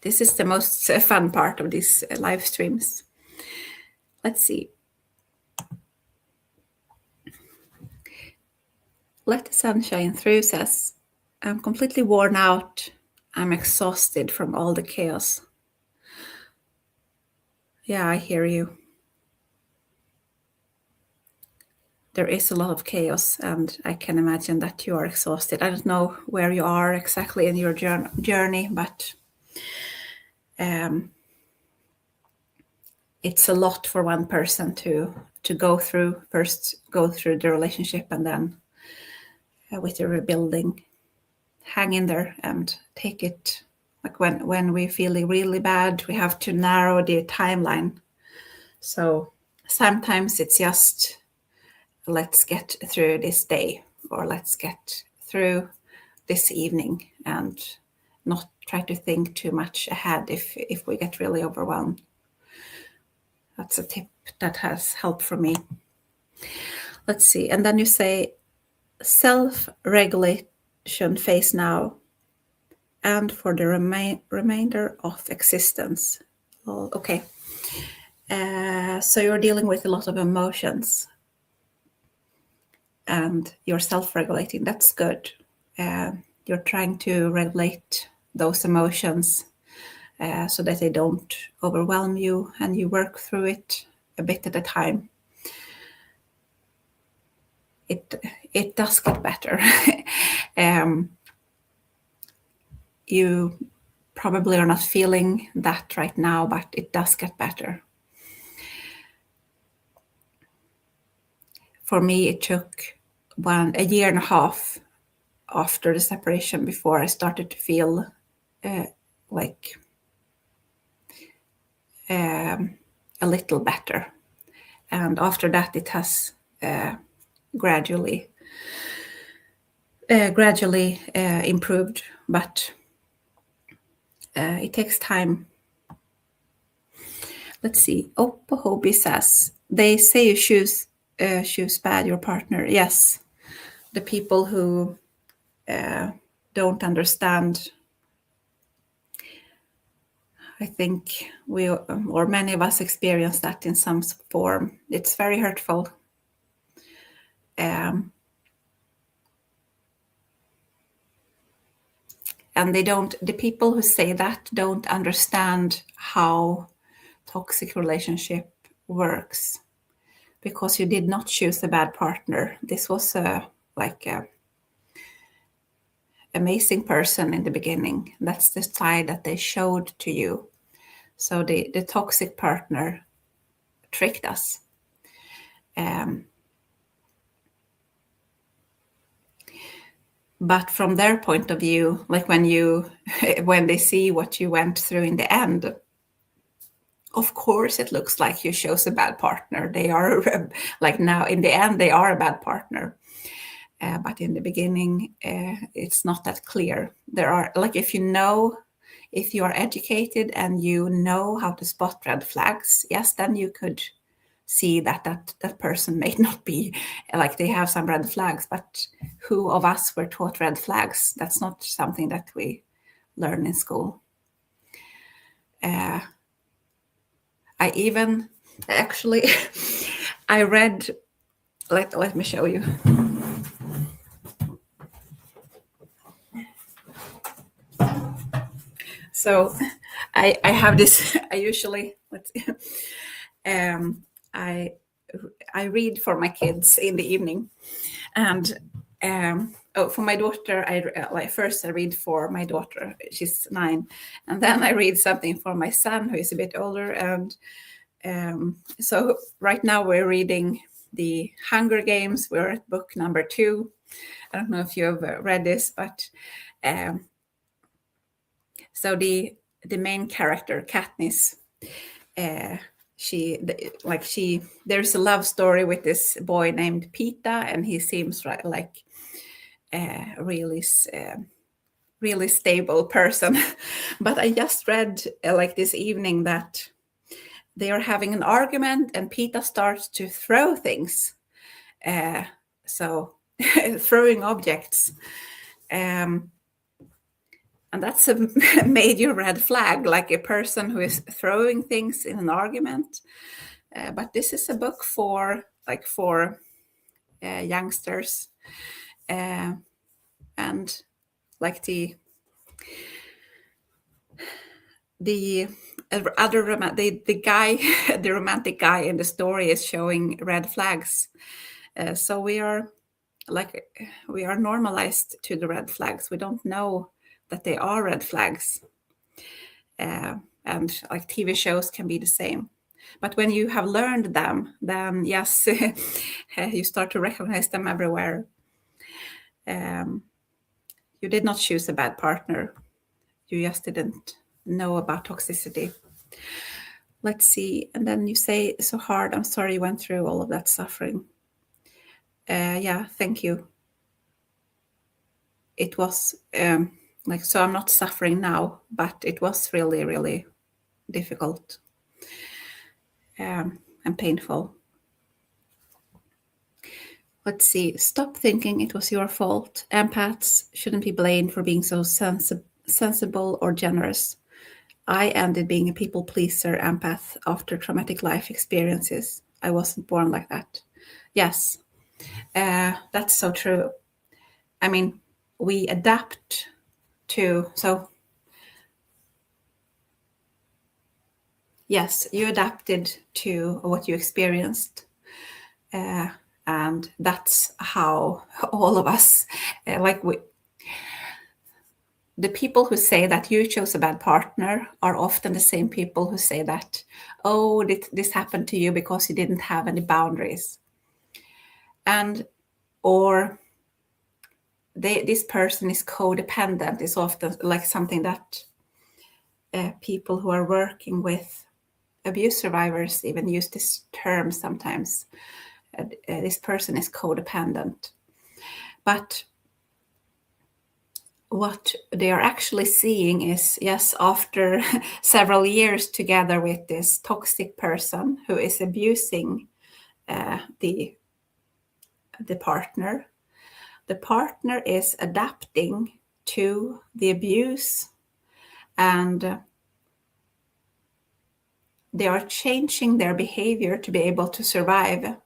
A: This is the most fun part of these live streams. Let's see. Let the Sun Shine Through says, I'm completely worn out. I'm exhausted from all the chaos. Yeah, I hear you. There is a lot of chaos, and I can imagine that you are exhausted. I don't know where you are exactly in your journey, but it's a lot for one person to go through. First, go through the relationship, and then with the rebuilding, hang in there and take it. Like when we feel really bad, we have to narrow the timeline. So sometimes it's just, let's get through this day, or let's get through this evening, and not try to think too much ahead if we get really overwhelmed. That's a tip that has helped for me. Let's see. And then you say, self-regulation phase now and for the remainder of existence. Okay. So you're dealing with a lot of emotions. and you're self-regulating. That's good. You're trying to regulate those emotions so that they don't overwhelm you, and you work through it a bit at a time. It does get better. You probably are not feeling that right now, but it does get better. For me, it took a year and a half after the separation before I started to feel like a little better. And after that, it has gradually improved, but it takes time. Let's see. Hobie says, they say you choose bad your partner. Yes, the people who don't understand. I think we, or many of us, experience that in some form. It's very hurtful. And the people who say that don't understand how toxic relationship works, because you did not choose a bad partner. This was a amazing person in the beginning. That's the side that they showed to you. So the toxic partner tricked us. But from their point of view, like when they see what you went through in the end, of course it looks like you chose a bad partner. They are like, now in the end they are a bad partner. But in the beginning, it's not that clear. There are, like, if you are educated and you know how to spot red flags, yes, then you could see that person may not be, like, they have some red flags, but who of us were taught red flags? That's not something that we learn in school. I even, actually, I read, let me show you. So I have this, I usually, I read for my kids in the evening. And for my daughter, first I read for my daughter, she's 9. And then I read something for my son, who is a bit older. And so right now we're reading the Hunger Games. We're at book number 2. I don't know if you have read this, but so the main character, Katniss, there's a love story with this boy named Pita, and he seems like a really stable person. But I just read like this evening that they are having an argument, and Pita starts to throw things, so throwing objects. And that's a major red flag, like a person who is throwing things in an argument. But this is a book for youngsters, and like the guy, the romantic guy in the story is showing red flags. So we are normalized to the red flags. We don't know that they are red flags. And like TV shows can be the same. But when you have learned them, then yes, you start to recognize them everywhere. You did not choose a bad partner. You just didn't know about toxicity. Let's see. And then you say, so hard. I'm sorry you went through all of that suffering. Yeah, thank you. It was so I'm not suffering now, but it was really, really difficult and painful. Let's see. Stop thinking it was your fault. Empaths shouldn't be blamed for being so sensible or generous. I ended being a people pleaser empath after traumatic life experiences. I wasn't born like that. Yes. That's so true. I mean, we adapt to, so yes, you adapted to what you experienced. And that's how all of us, the people who say that you chose a bad partner are often the same people who say that, oh, this happened to you because you didn't have any boundaries. And, or this person is codependent is often like something that people who are working with abuse survivors even use this term sometimes. This person is codependent. But what they are actually seeing is, yes, after several years together with this toxic person who is abusing the partner, the partner is adapting to the abuse, and they are changing their behavior to be able to survive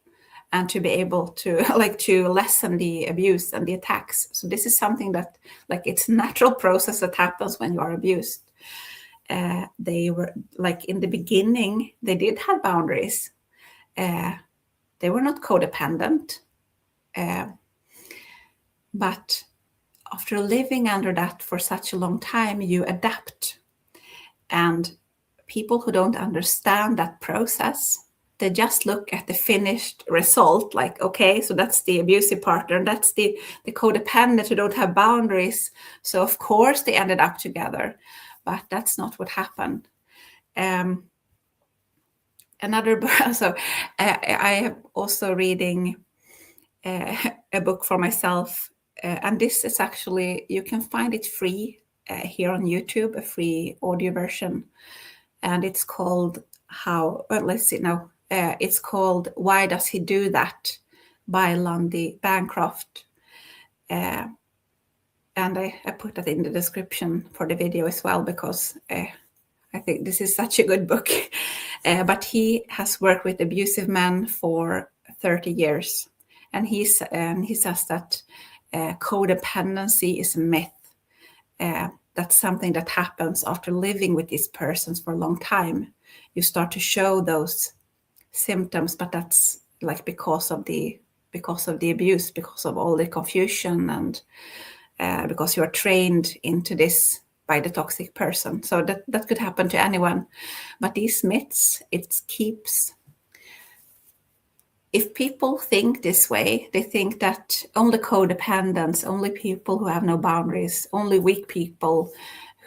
A: and to be able to to lessen the abuse and the attacks. So this is something that it's a natural process that happens when you are abused. They were in the beginning, they did have boundaries. They were not codependent, but after living under that for such a long time, you adapt. And people who don't understand that process, they just look at the finished result, like, okay, so that's the abusive partner, that's the codependent who don't have boundaries. So of course they ended up together, but that's not what happened. Another book, so I am also reading a book for myself, and this is actually, you can find it free here on YouTube, a free audio version, and it's called it's called Why Does He Do That by Lundy Bancroft. And I put that in the description for the video as well, because I think this is such a good book. But he has worked with abusive men for 30 years. And he says that codependency is a myth. That's something that happens after living with these persons for a long time. You start to show those symptoms, but that's because of the abuse, because of all the confusion, and because you are trained into this by the toxic person. So that could happen to anyone. But these myths, it keeps. If people think this way, they think that only codependents, only people who have no boundaries, only weak people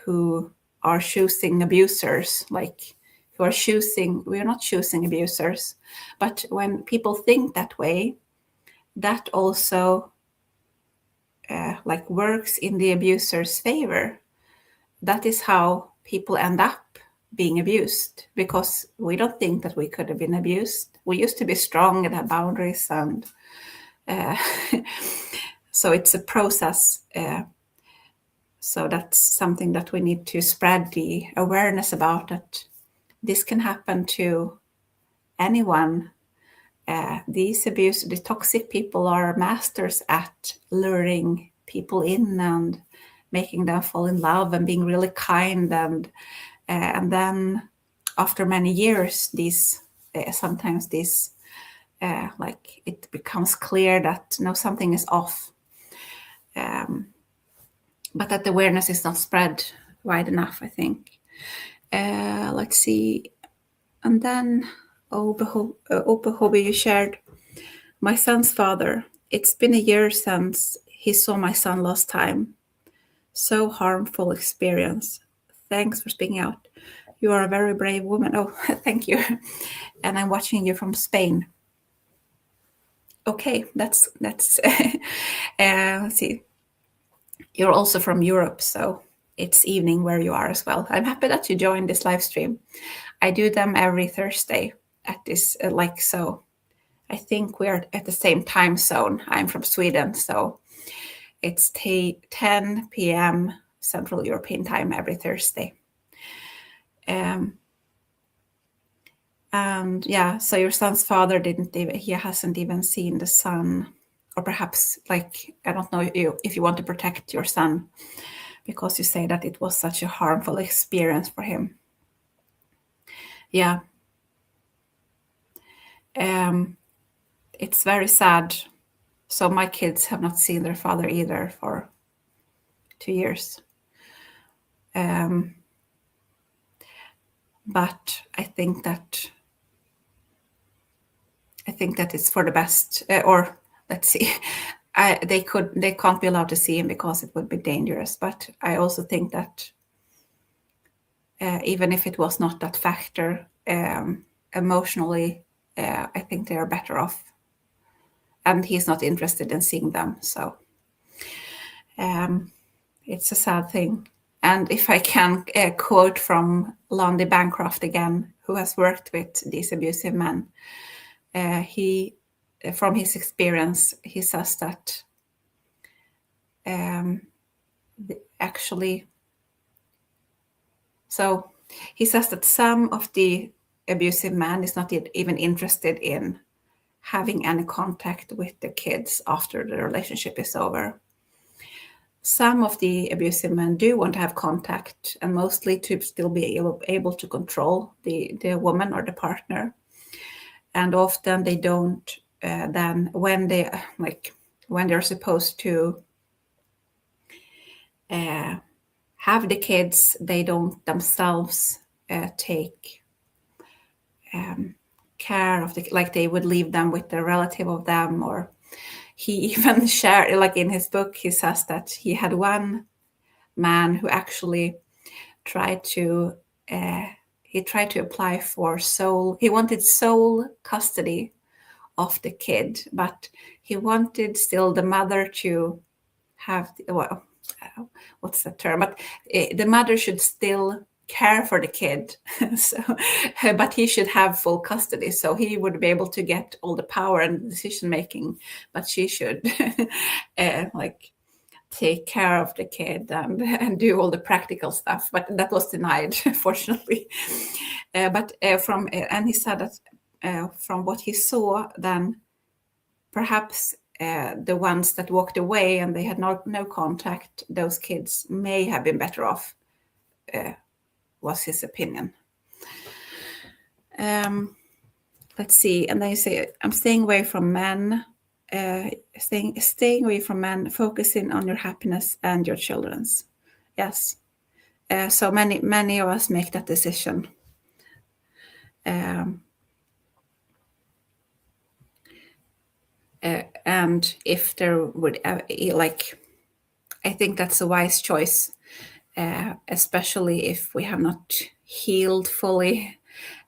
A: who are choosing abusers, we're not choosing abusers. But when people think that way, that also works in the abuser's favor. That is how people end up being abused, because we don't think that we could have been abused. We used to be strong and have boundaries, and so it's a process. So that's something that we need to spread the awareness about, that this can happen to anyone. The toxic people are masters at luring people in and making them fall in love and being really kind, and then after many years, sometimes it becomes clear that something is off, but that the awareness is not spread wide enough, I think. Let's see, and then Opa Hobby, you shared, my son's father. It's been a year since he saw my son last time. So harmful experience. Thanks for speaking out. You are a very brave woman. Oh, thank you. And I'm watching you from Spain. Okay, that's let's see. You're also from Europe, so it's evening where you are as well. I'm happy that you joined this live stream. I do them every Thursday at this, so I think we're at the same time zone. I'm from Sweden, so it's 10 p.m. Central European time every Thursday. And yeah, so your son's father he hasn't even seen the son or perhaps, like, I don't know if you want to protect your son because you say that it was such a harmful experience for him. Yeah. It's very sad. So my kids have not seen their father either for 2 years. But I think that it's for the best. Or let's see, they can't be allowed to see him because it would be dangerous. But I also think that even if it was not that factor, emotionally, I think they are better off. And he's not interested in seeing them. So it's a sad thing. And if I can quote from Londy Bancroft again, who has worked with these abusive men, he, from his experience, he says that so he says that some of the abusive men is not even interested in having any contact with the kids after the relationship is over. Some of the abusive men do want to have contact, and mostly to still be able to control the woman or the partner. And often they don't. Then when they're supposed to have the kids, they don't themselves take care of like they would leave them with a relative of them. Or he even shared, like in his book, he says that he had one man who actually tried to apply for he wanted sole custody of the kid, but he wanted still the mother to have, what's the term? But the mother should still care for the kid. So, but he should have full custody, so he would be able to get all the power and decision making, but she should take care of the kid and do all the practical stuff. But that was denied, fortunately. And he said that from what he saw, then perhaps the ones that walked away and they had no contact, those kids may have been better off, was his opinion. Let's see. And then you say, I'm staying away from men. Staying away from men, focusing on your happiness and your children's. Yes. So many of us make that decision. And if there would, I think that's a wise choice, especially if we have not healed fully.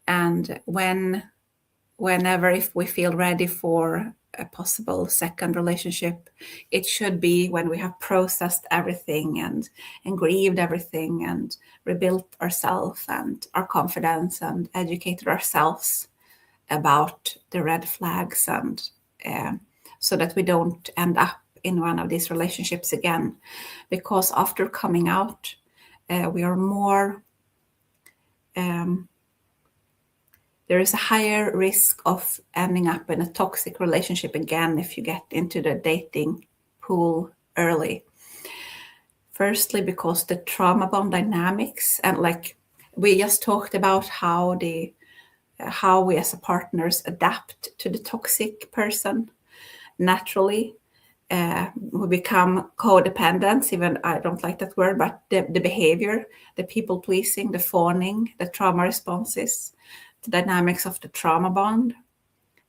A: And whenever, if we feel ready for a possible second relationship, it should be when we have processed everything and grieved everything and rebuilt ourselves and our confidence and educated ourselves about the red flags, and so that we don't end up in one of these relationships again. Because after coming out, we are more, there is a higher risk of ending up in a toxic relationship again if you get into the dating pool early. Firstly, because the trauma bond dynamics, and like we just talked about how we as partners adapt to the toxic person naturally. We become codependents, even I don't like that word, but the behavior, the people pleasing, the fawning, the trauma responses, the dynamics of the trauma bond,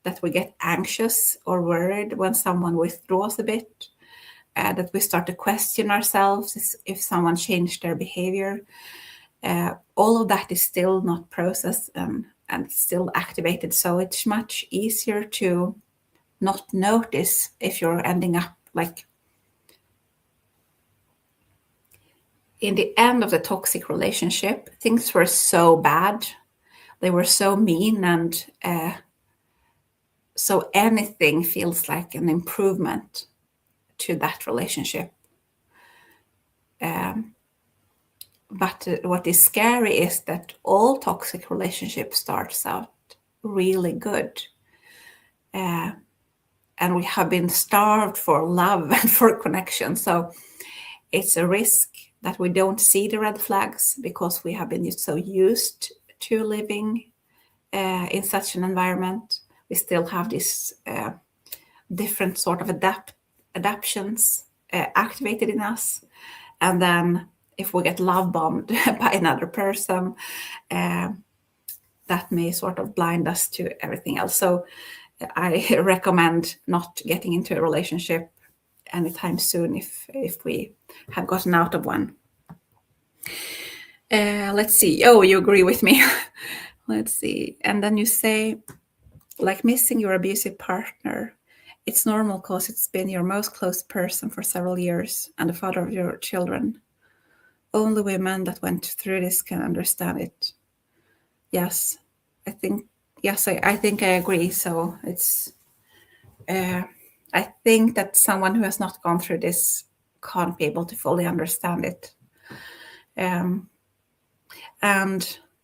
A: that we get anxious or worried when someone withdraws a bit, that we start to question ourselves if someone changed their behavior. All of that is still not processed and still activated. So it's much easier to not notice if you're ending up like in the end of the toxic relationship, things were so bad. They were so mean, and so anything feels like an improvement to that relationship. But what is scary is that all toxic relationships starts out really good. And and we have been starved for love and for connection. So it's a risk that we don't see the red flags because we have been so used to living in such an environment. We still have this different sort of adaptions activated in us. And then if we get love bombed by another person, that may sort of blind us to everything else. So I recommend not getting into a relationship anytime soon if we have gotten out of one. Let's see. Oh, you agree with me. Let's see. And then you say, like missing your abusive partner, it's normal because it's been your most close person for several years and the father of your children. Only women that went through this can understand it. Yes, I think I agree. So it's I think that someone who has not gone through this can't be able to fully understand it. And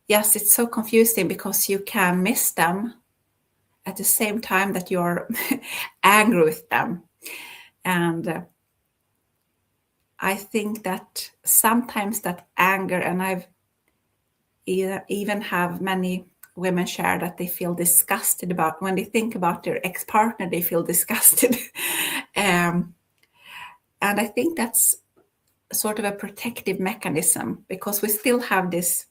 A: yes, it's so confusing because you can miss them at the same time that you're angry with them. And I think that sometimes that anger, and I've even have many women share that they feel disgusted about when they think about their ex-partner, they feel disgusted. And I think that's sort of a protective mechanism because we still have this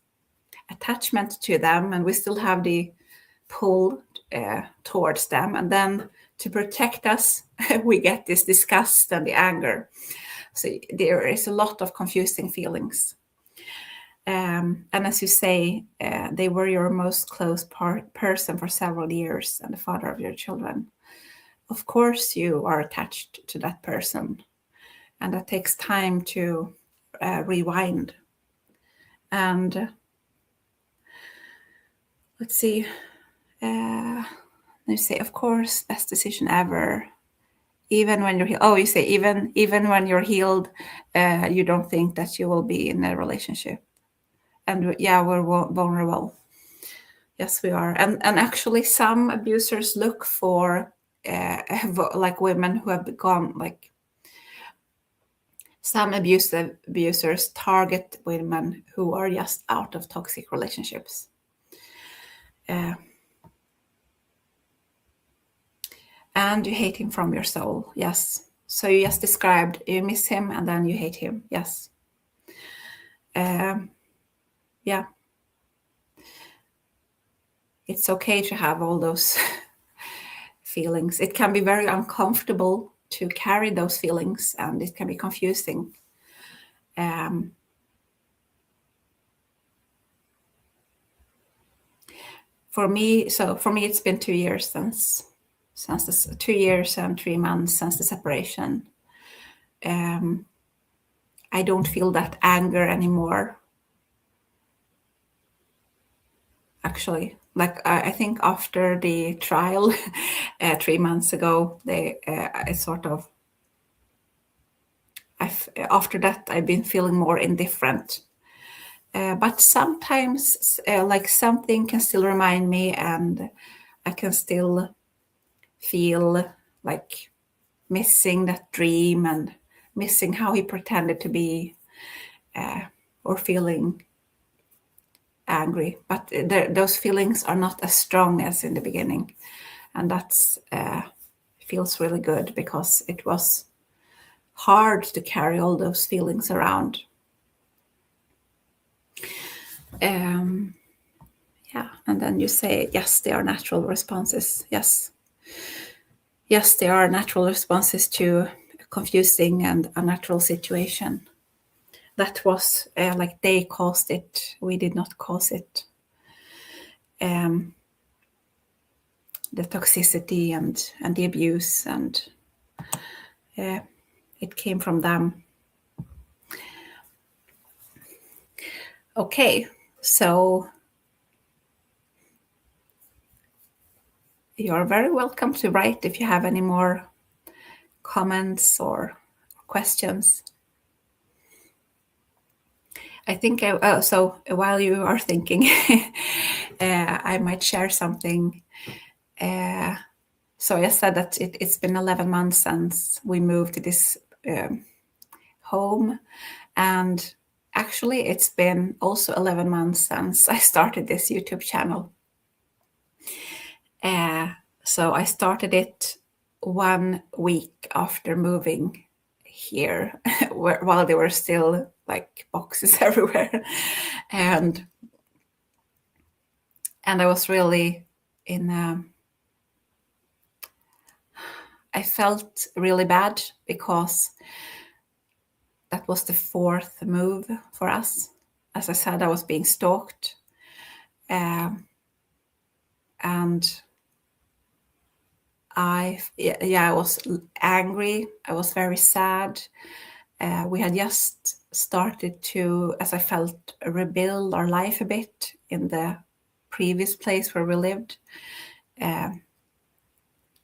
A: attachment to them and we still have the pull towards them. And then to protect us, we get this disgust and the anger. So there is a lot of confusing feelings. And as you say, they were your most close person for several years and the father of your children. Of course, you are attached to that person. And that takes time to rewind. And let's see. You say, of course, best decision ever. Even when you're healed. Oh, you say even when you're healed, you don't think that you will be in a relationship. And yeah, we're vulnerable. Yes, we are. And actually, some abusers look for like women who have become like. Some abusers target women who are just out of toxic relationships. And you hate him from your soul. Yes. So you just described you miss him and then you hate him. Yes. Yeah. It's okay to have all those feelings. It can be very uncomfortable to carry those feelings and it can be confusing. For me, it's been 2 years since 2 years and 3 months since the separation. I don't feel that anger anymore. Actually, like I think after the trial 3 months ago, after that I've been feeling more indifferent. But sometimes, like something can still remind me, and I can still feel like missing that dream and missing how he pretended to be, or feeling angry. But those feelings are not as strong as in the beginning, and that's feels really good because it was hard to carry all those feelings around. Yeah, and then you say, yes, they are natural responses. Yes, they are natural responses to a confusing and unnatural situation. That was like they caused it. We did not cause it. The toxicity and the abuse, and it came from them. Okay, so you're very welcome to write if you have any more comments or questions. I think so while you are thinking, I might share something. So I said that it's been 11 months since we moved to this home, and actually it's been also 11 months since I started this YouTube channel. So I started it 1 week after moving here, while there were still like boxes everywhere, and I was really I felt really bad because that was the 4th move for us. As I said, I was being stalked, and I was angry. I was very sad. We had just started to, as I felt, rebuild our life a bit in the previous place where we lived.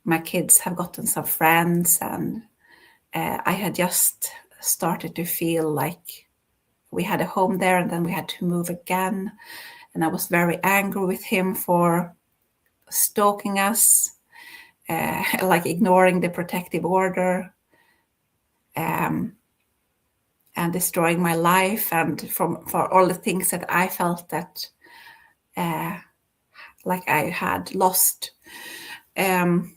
A: My kids have gotten some friends, and I had just started to feel like we had a home there, and then we had to move again. And I was very angry with him for stalking us, like ignoring the protective order, and destroying my life, and for all the things that I felt that like I had lost. And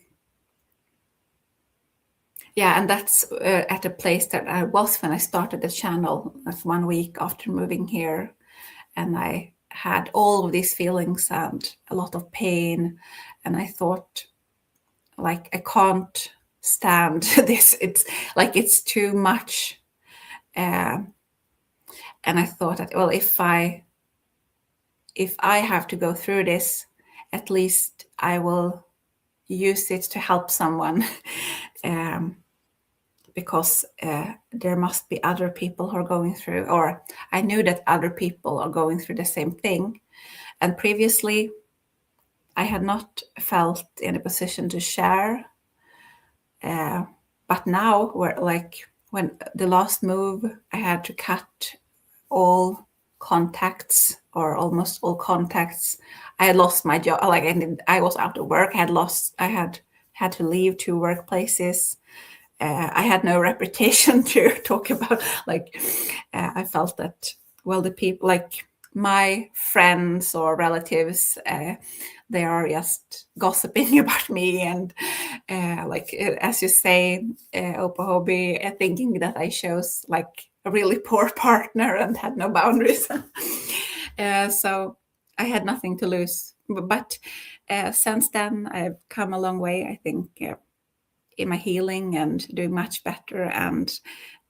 A: that's at a place that I was when I started the channel. That's 1 week after moving here, and I had all of these feelings and a lot of pain, and I thought, like, I can't stand this. It's like it's too much. And I thought that, well, if I have to go through this, at least I will use it to help someone, because there must be other people who are going through, or I knew that other people are going through the same thing. And previously, I had not felt in a position to share. But now, when the last move, I had to cut all contacts, or almost all contacts. I had lost my job. Like, I was out of work. I had to leave 2 workplaces. I had no reputation to talk about. Like, I felt that, well, the people, like my friends or relatives, they are just gossiping about me, and as you say, Hobby, thinking that I chose like a really poor partner and had no boundaries. So I had nothing to lose. But since then, I've come a long way, I think, in my healing and doing much better. And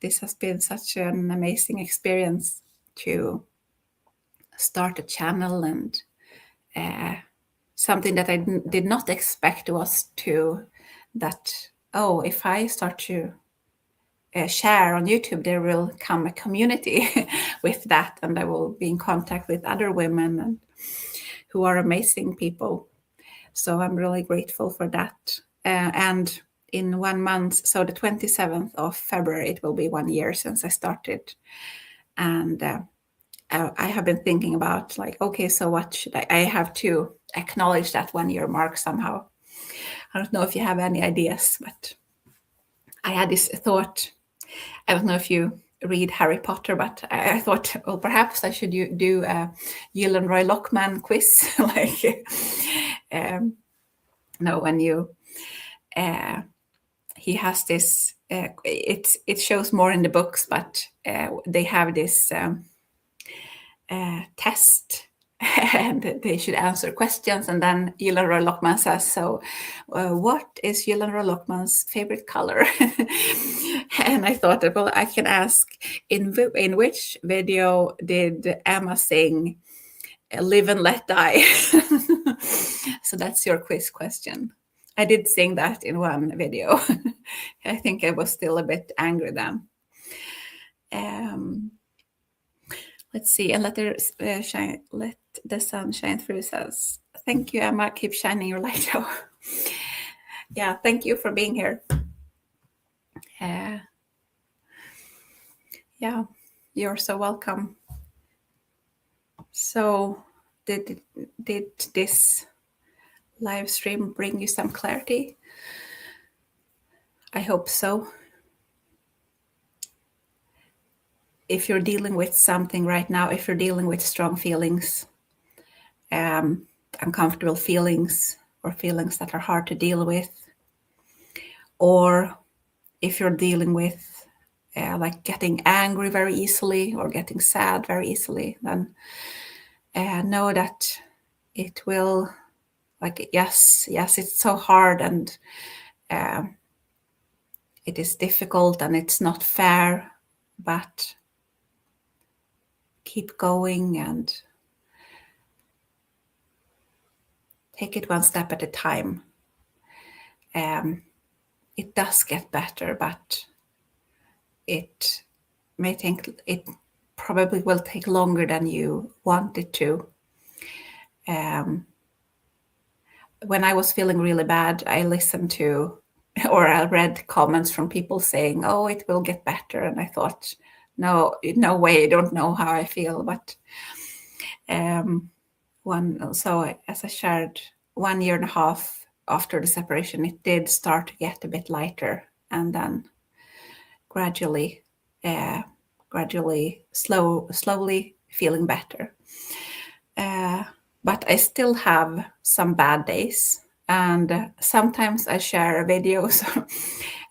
A: this has been such an amazing experience to start a channel, and something that I did not expect was that, oh, if I start to share on YouTube, there will come a community with that, and I will be in contact with other women and who are amazing people. So I'm really grateful for that. And in 1 month, so the 27th of February, it will be 1 year since I started. And I have been thinking about, like, okay, so what should I have to acknowledge that 1 year mark somehow. I don't know if you have any ideas, but I had this thought. I don't know if you read Harry Potter, but I thought, well, perhaps I should do a Gyllenroy Lockman quiz. Like, no, when you, he has this, it shows more in the books, but they have this test, and they should answer questions, and then Gyllenroy Lockman says, so what is Gyllenroy Lockman's favorite color? And I thought that, well, I can ask, in which video did Emma sing Live and Let Die? So that's your quiz question. I did sing that in one video. I think I was still a bit angry then. Let's see, and let the sun shine through, says, thank you, Emma, keep shining your light. Yeah, thank you for being here. Yeah, you're so welcome. So did this live stream bring you some clarity. I hope so. If you're dealing with something right now, if you're dealing with strong feelings, uncomfortable feelings, or feelings that are hard to deal with, or if you're dealing with like getting angry very easily or getting sad very easily, then know that it will, like, yes, it's so hard, and it is difficult, and it's not fair, but keep going and take it one step at a time. It does get better, but it probably will take longer than you want it to. When I was feeling really bad, I listened to or I read comments from people saying, "Oh, it will get better," and I thought, no way, I don't know how I feel. But as I shared, 1.5 years after the separation, it did start to get a bit lighter, and then gradually, slowly feeling better. But I still have some bad days, and sometimes I share a video. So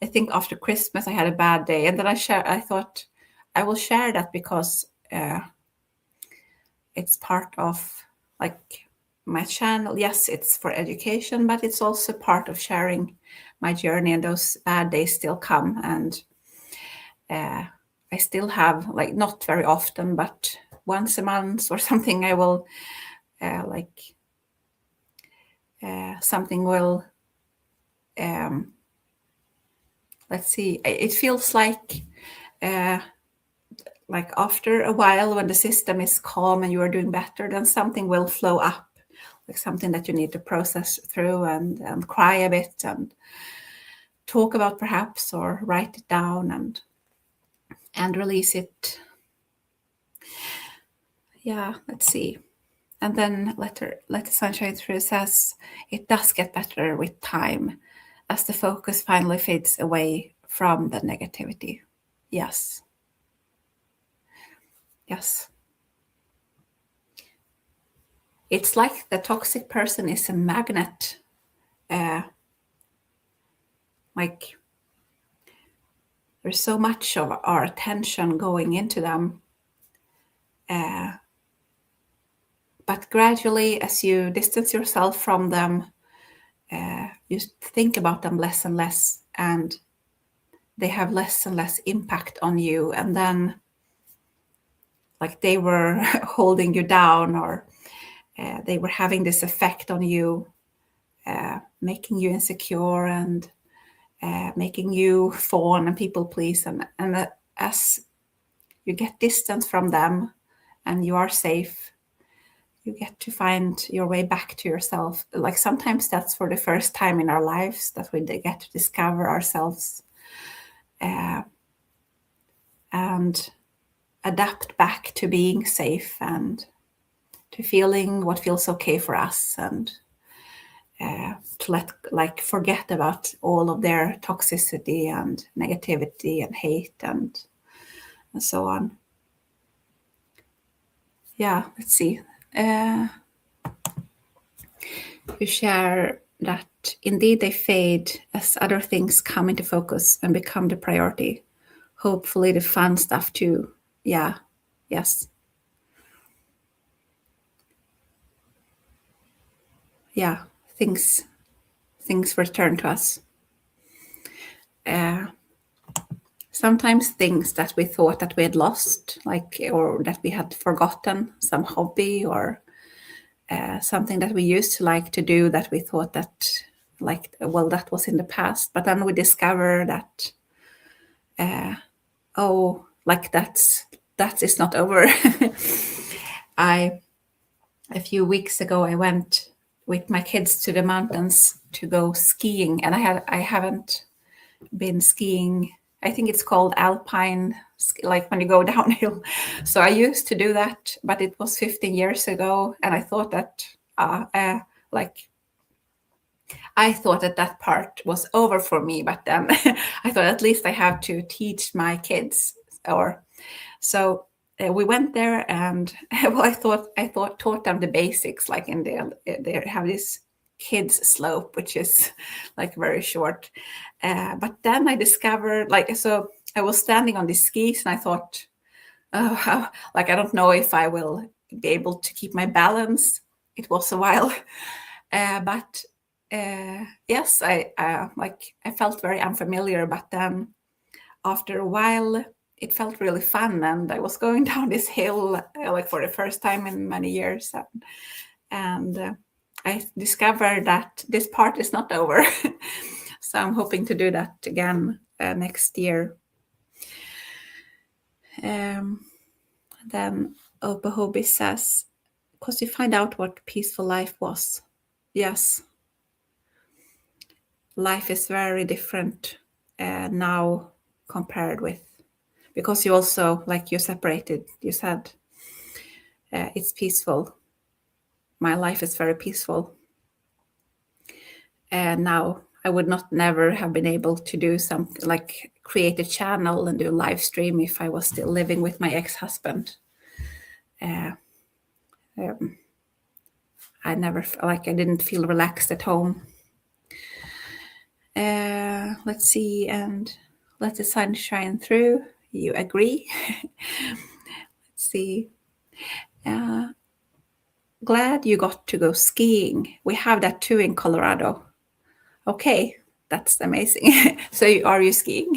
A: I think after Christmas I had a bad day, and then I thought I will share that because it's part of, like, my channel. Yes, it's for education, but it's also part of sharing my journey, and those bad days still come, and I still have, like, not very often, but once a month or something, I will something will let's see, it feels like after a while, when the system is calm and you are doing better, then something will flow up, like something that you need to process through and cry a bit and talk about, perhaps, or write it down and release it. Yeah, let's see. And then Let the Sunshine Through says, it does get better with time as the focus finally fades away from the negativity. Yes. Yes. It's like the toxic person is a magnet. Like, there's so much of our attention going into them. But gradually, as you distance yourself from them, you think about them less and less, and they have less and less impact on you. And then, like, they were holding you down, or they were having this effect on you, making you insecure and making you fawn and people please. And as you get distance from them and you are safe, you get to find your way back to yourself. Like, sometimes that's for the first time in our lives that we get to discover ourselves and adapt back to being safe and to feeling what feels okay for us, and to forget about all of their toxicity and negativity and hate and so on. Yeah, let's see. You share that indeed they fade as other things come into focus and become the priority. Hopefully the fun stuff too. Yeah. Yes. Yeah. Things return to us. Sometimes things that we thought that we had lost, or that we had forgotten, some hobby or something that we used to like to do, that we thought that, that was in the past. But then we discover that, that is not over. A few weeks ago, I went with my kids to the mountains to go skiing, and I haven't been skiing. I think it's called alpine, like when you go downhill. So I used to do that, but it was 15 years ago, and I thought that I thought that part was over for me, but then I thought at least I have to teach my kids. Or so we went there, and well, I thought taught them the basics, like in they have this kids slope, which is like very short. But then I discovered, like, so I was standing on these skis, and I thought, oh, like I don't know if I will be able to keep my balance. It was a while, but yes, I felt very unfamiliar. But then after a while, it felt really fun, and I was going down this hill like for the first time in many years, and I discovered that this part is not over. So I'm hoping to do that again next year. Then Obahobi says, because you find out what peaceful life was. Yes, life is very different now compared with, because you also, like, you separated, you said it's peaceful. My life is very peaceful. And now I would not never have been able to do something like create a channel and do a live stream if I was still living with my ex-husband. I never, like, I didn't feel relaxed at home. Let's see, and let the sun shine through. You agree? Let's see. Glad you got to go skiing. We have that too in Colorado. Okay, that's amazing. So are you skiing?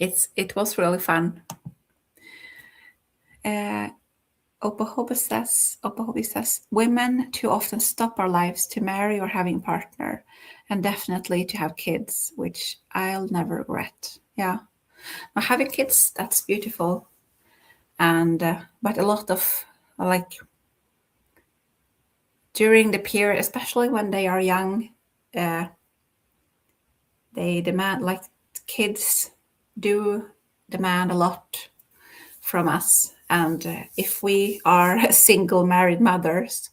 A: It was really fun. Opahobi says, women too often stop our lives to marry or having a partner, and definitely to have kids, which I'll never regret. Yeah, now, having kids, that's beautiful, and but a lot of, like, during the period, especially when they are young, they demand, like, kids do demand a lot from us. And if we are single married mothers,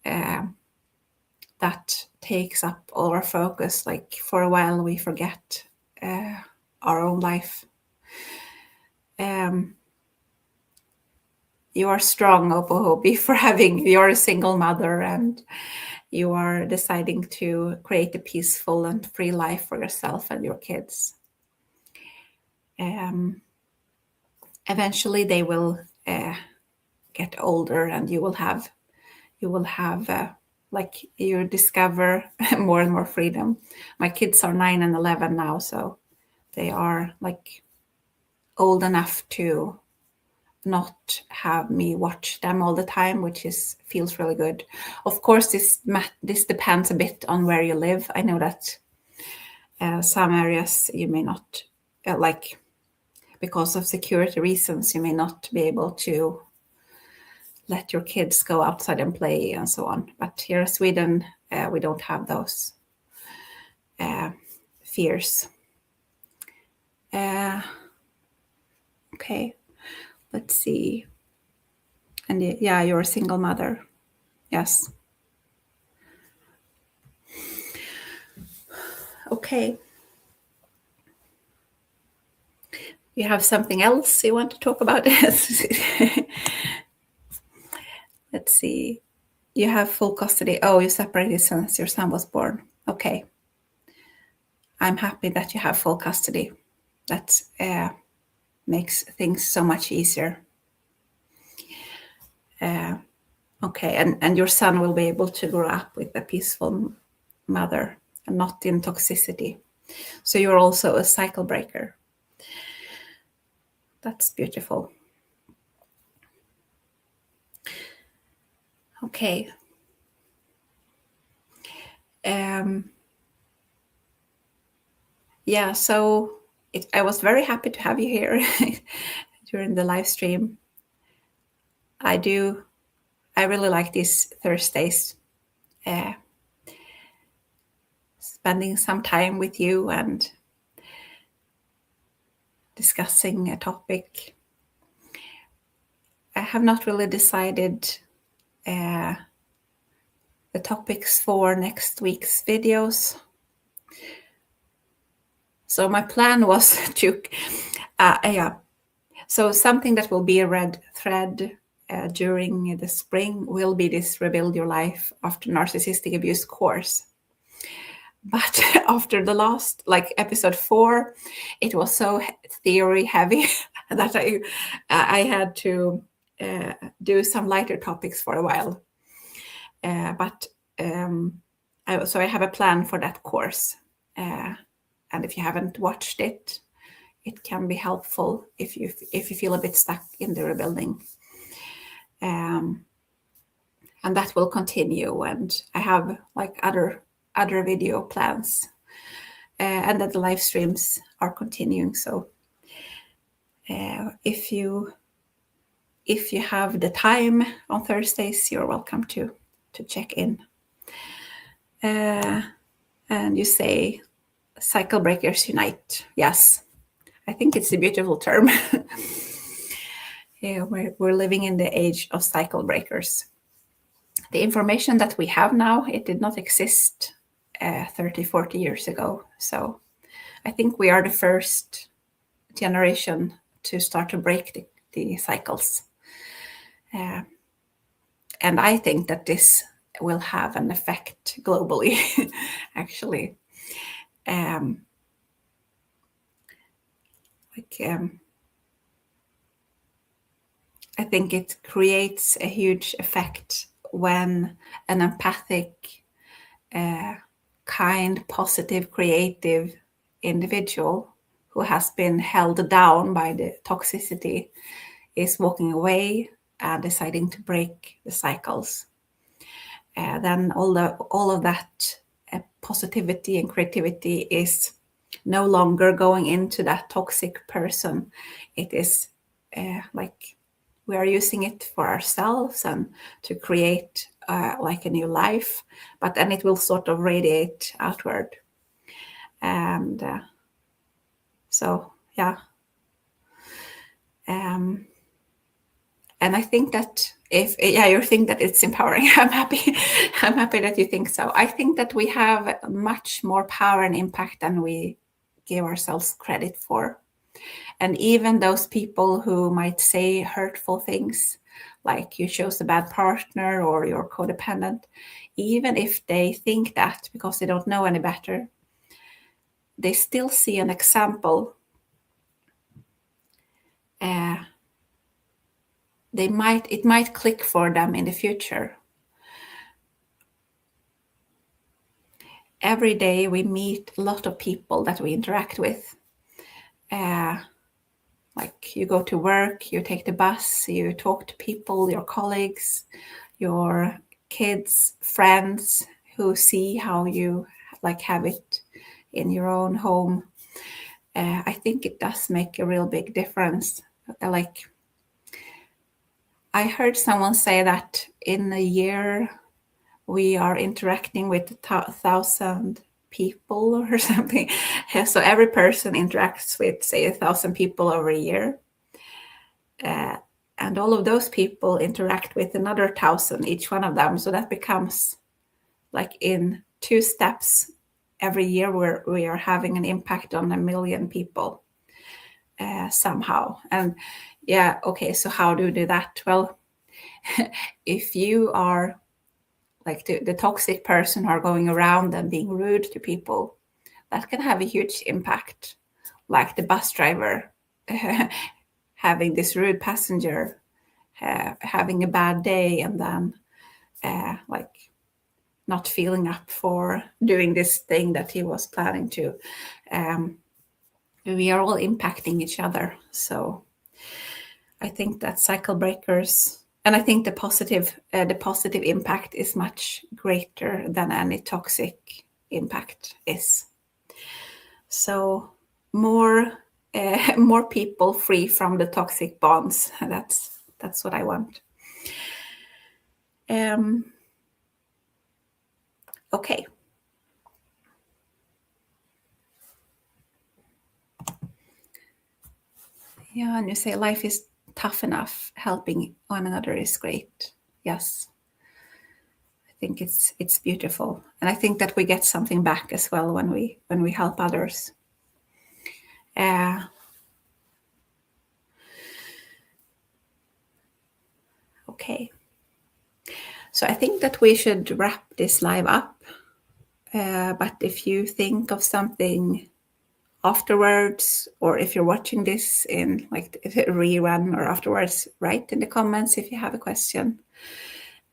A: that takes up all our focus. Like, for a while we forget our own life. You are strong, Opohobi, for you're a single mother, and you are deciding to create a peaceful and free life for yourself and your kids. Eventually they will get older, and you will have like, you discover more and more freedom. My kids are 9 and 11 now, so they are, like, old enough to not have me watch them all the time, which feels really good. Of course, this depends a bit on where you live. I know that some areas you may not, like, because of security reasons, you may not be able to let your kids go outside and play and so on. But here in Sweden, we don't have those fears. Okay, let's see. And yeah, you're a single mother. Yes. Okay. You have something else you want to talk about? Let's see. You have full custody. Oh, you separated since your son was born. Okay. I'm happy that you have full custody. That makes things so much easier. Okay, and your son will be able to grow up with a peaceful mother and not in toxicity. So you're also a cycle breaker. That's beautiful. Okay. Yeah, so I was very happy to have you here during the live stream. I really like these Thursdays, spending some time with you and discussing a topic. I have not really decided the topics for next week's videos. So my plan was to, so something that will be a red thread during the spring will be this Rebuild Your Life After Narcissistic Abuse course. But after the last, like episode 4, it was so theory heavy that I had to do some lighter topics for a while. So I have a plan for that course. And if you haven't watched it, it can be helpful if you feel a bit stuck in the rebuilding. And that will continue. And I have like other video plans, and that the live streams are continuing. So if you have the time on Thursdays, you're welcome to check in. And you say, cycle breakers unite. Yes, I think it's a beautiful term. Yeah, we're living in the age of cycle breakers. The information that we have now, it did not exist 30, 40 years ago. So I think we are the first generation to start to break the cycles. And I think that this will have an effect globally, actually. I think it creates a huge effect when an empathic, kind, positive, creative individual who has been held down by the toxicity is walking away and deciding to break the cycles. Then all of that positivity and creativity is no longer going into that toxic person. It is like we are using it for ourselves and to create like a new life, but then it will sort of radiate outward. And so, yeah. And I think that if you think that it's empowering, I'm happy that you think so. I think that we have much more power and impact than we give ourselves credit for. And even those people who might say hurtful things, like you chose a bad partner or you're codependent, even if they think that because they don't know any better, they still see an example. It might click for them in the future. Every day we meet a lot of people that we interact with. Like you go to work, you take the bus, you talk to people, your colleagues, your kids, friends who see how you like have it in your own home. I think it does make a real big difference. Like I heard someone say that in a year we are interacting with 1,000 people or something. So every person interacts with, say, 1,000 people over a year. And all of those people interact with another 1,000, each one of them. So that becomes like in 2 steps every year where we are having an impact on 1 million people somehow. And yeah, okay, so how do we do that? Well, if you are like the toxic person who are going around and being rude to people, that can have a huge impact. Like the bus driver having this rude passenger having a bad day and then like not feeling up for doing this thing that he was planning to. We are all impacting each other. So I think that cycle breakers, and I think the positive impact is much greater than any toxic impact is. So more people free from the toxic bonds. That's what I want. Okay. Yeah, and you say life is tough enough. Helping one another is great. Yes. I think it's beautiful, and I think that we get something back as well when we help others. Okay, so I think that we should wrap this live up. But if you think of something afterwards, or if you're watching this in like a rerun or afterwards, write in the comments if you have a question.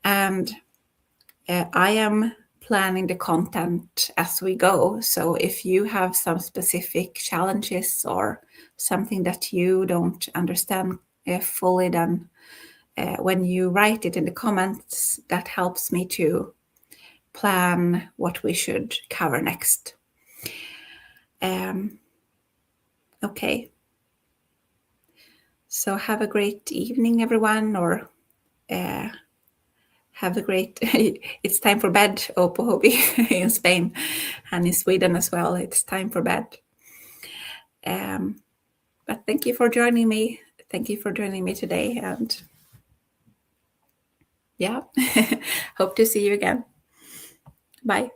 A: And I am planning the content as we go. So if you have some specific challenges or something that you don't understand fully, then when you write it in the comments, that helps me to plan what we should cover next. Okay. So have a great evening, everyone, or have a great, it's time for bed, Opohobi, in Spain, and in Sweden as well, it's time for bed. But thank you for joining me. Thank you for joining me today, and yeah, hope to see you again. Bye.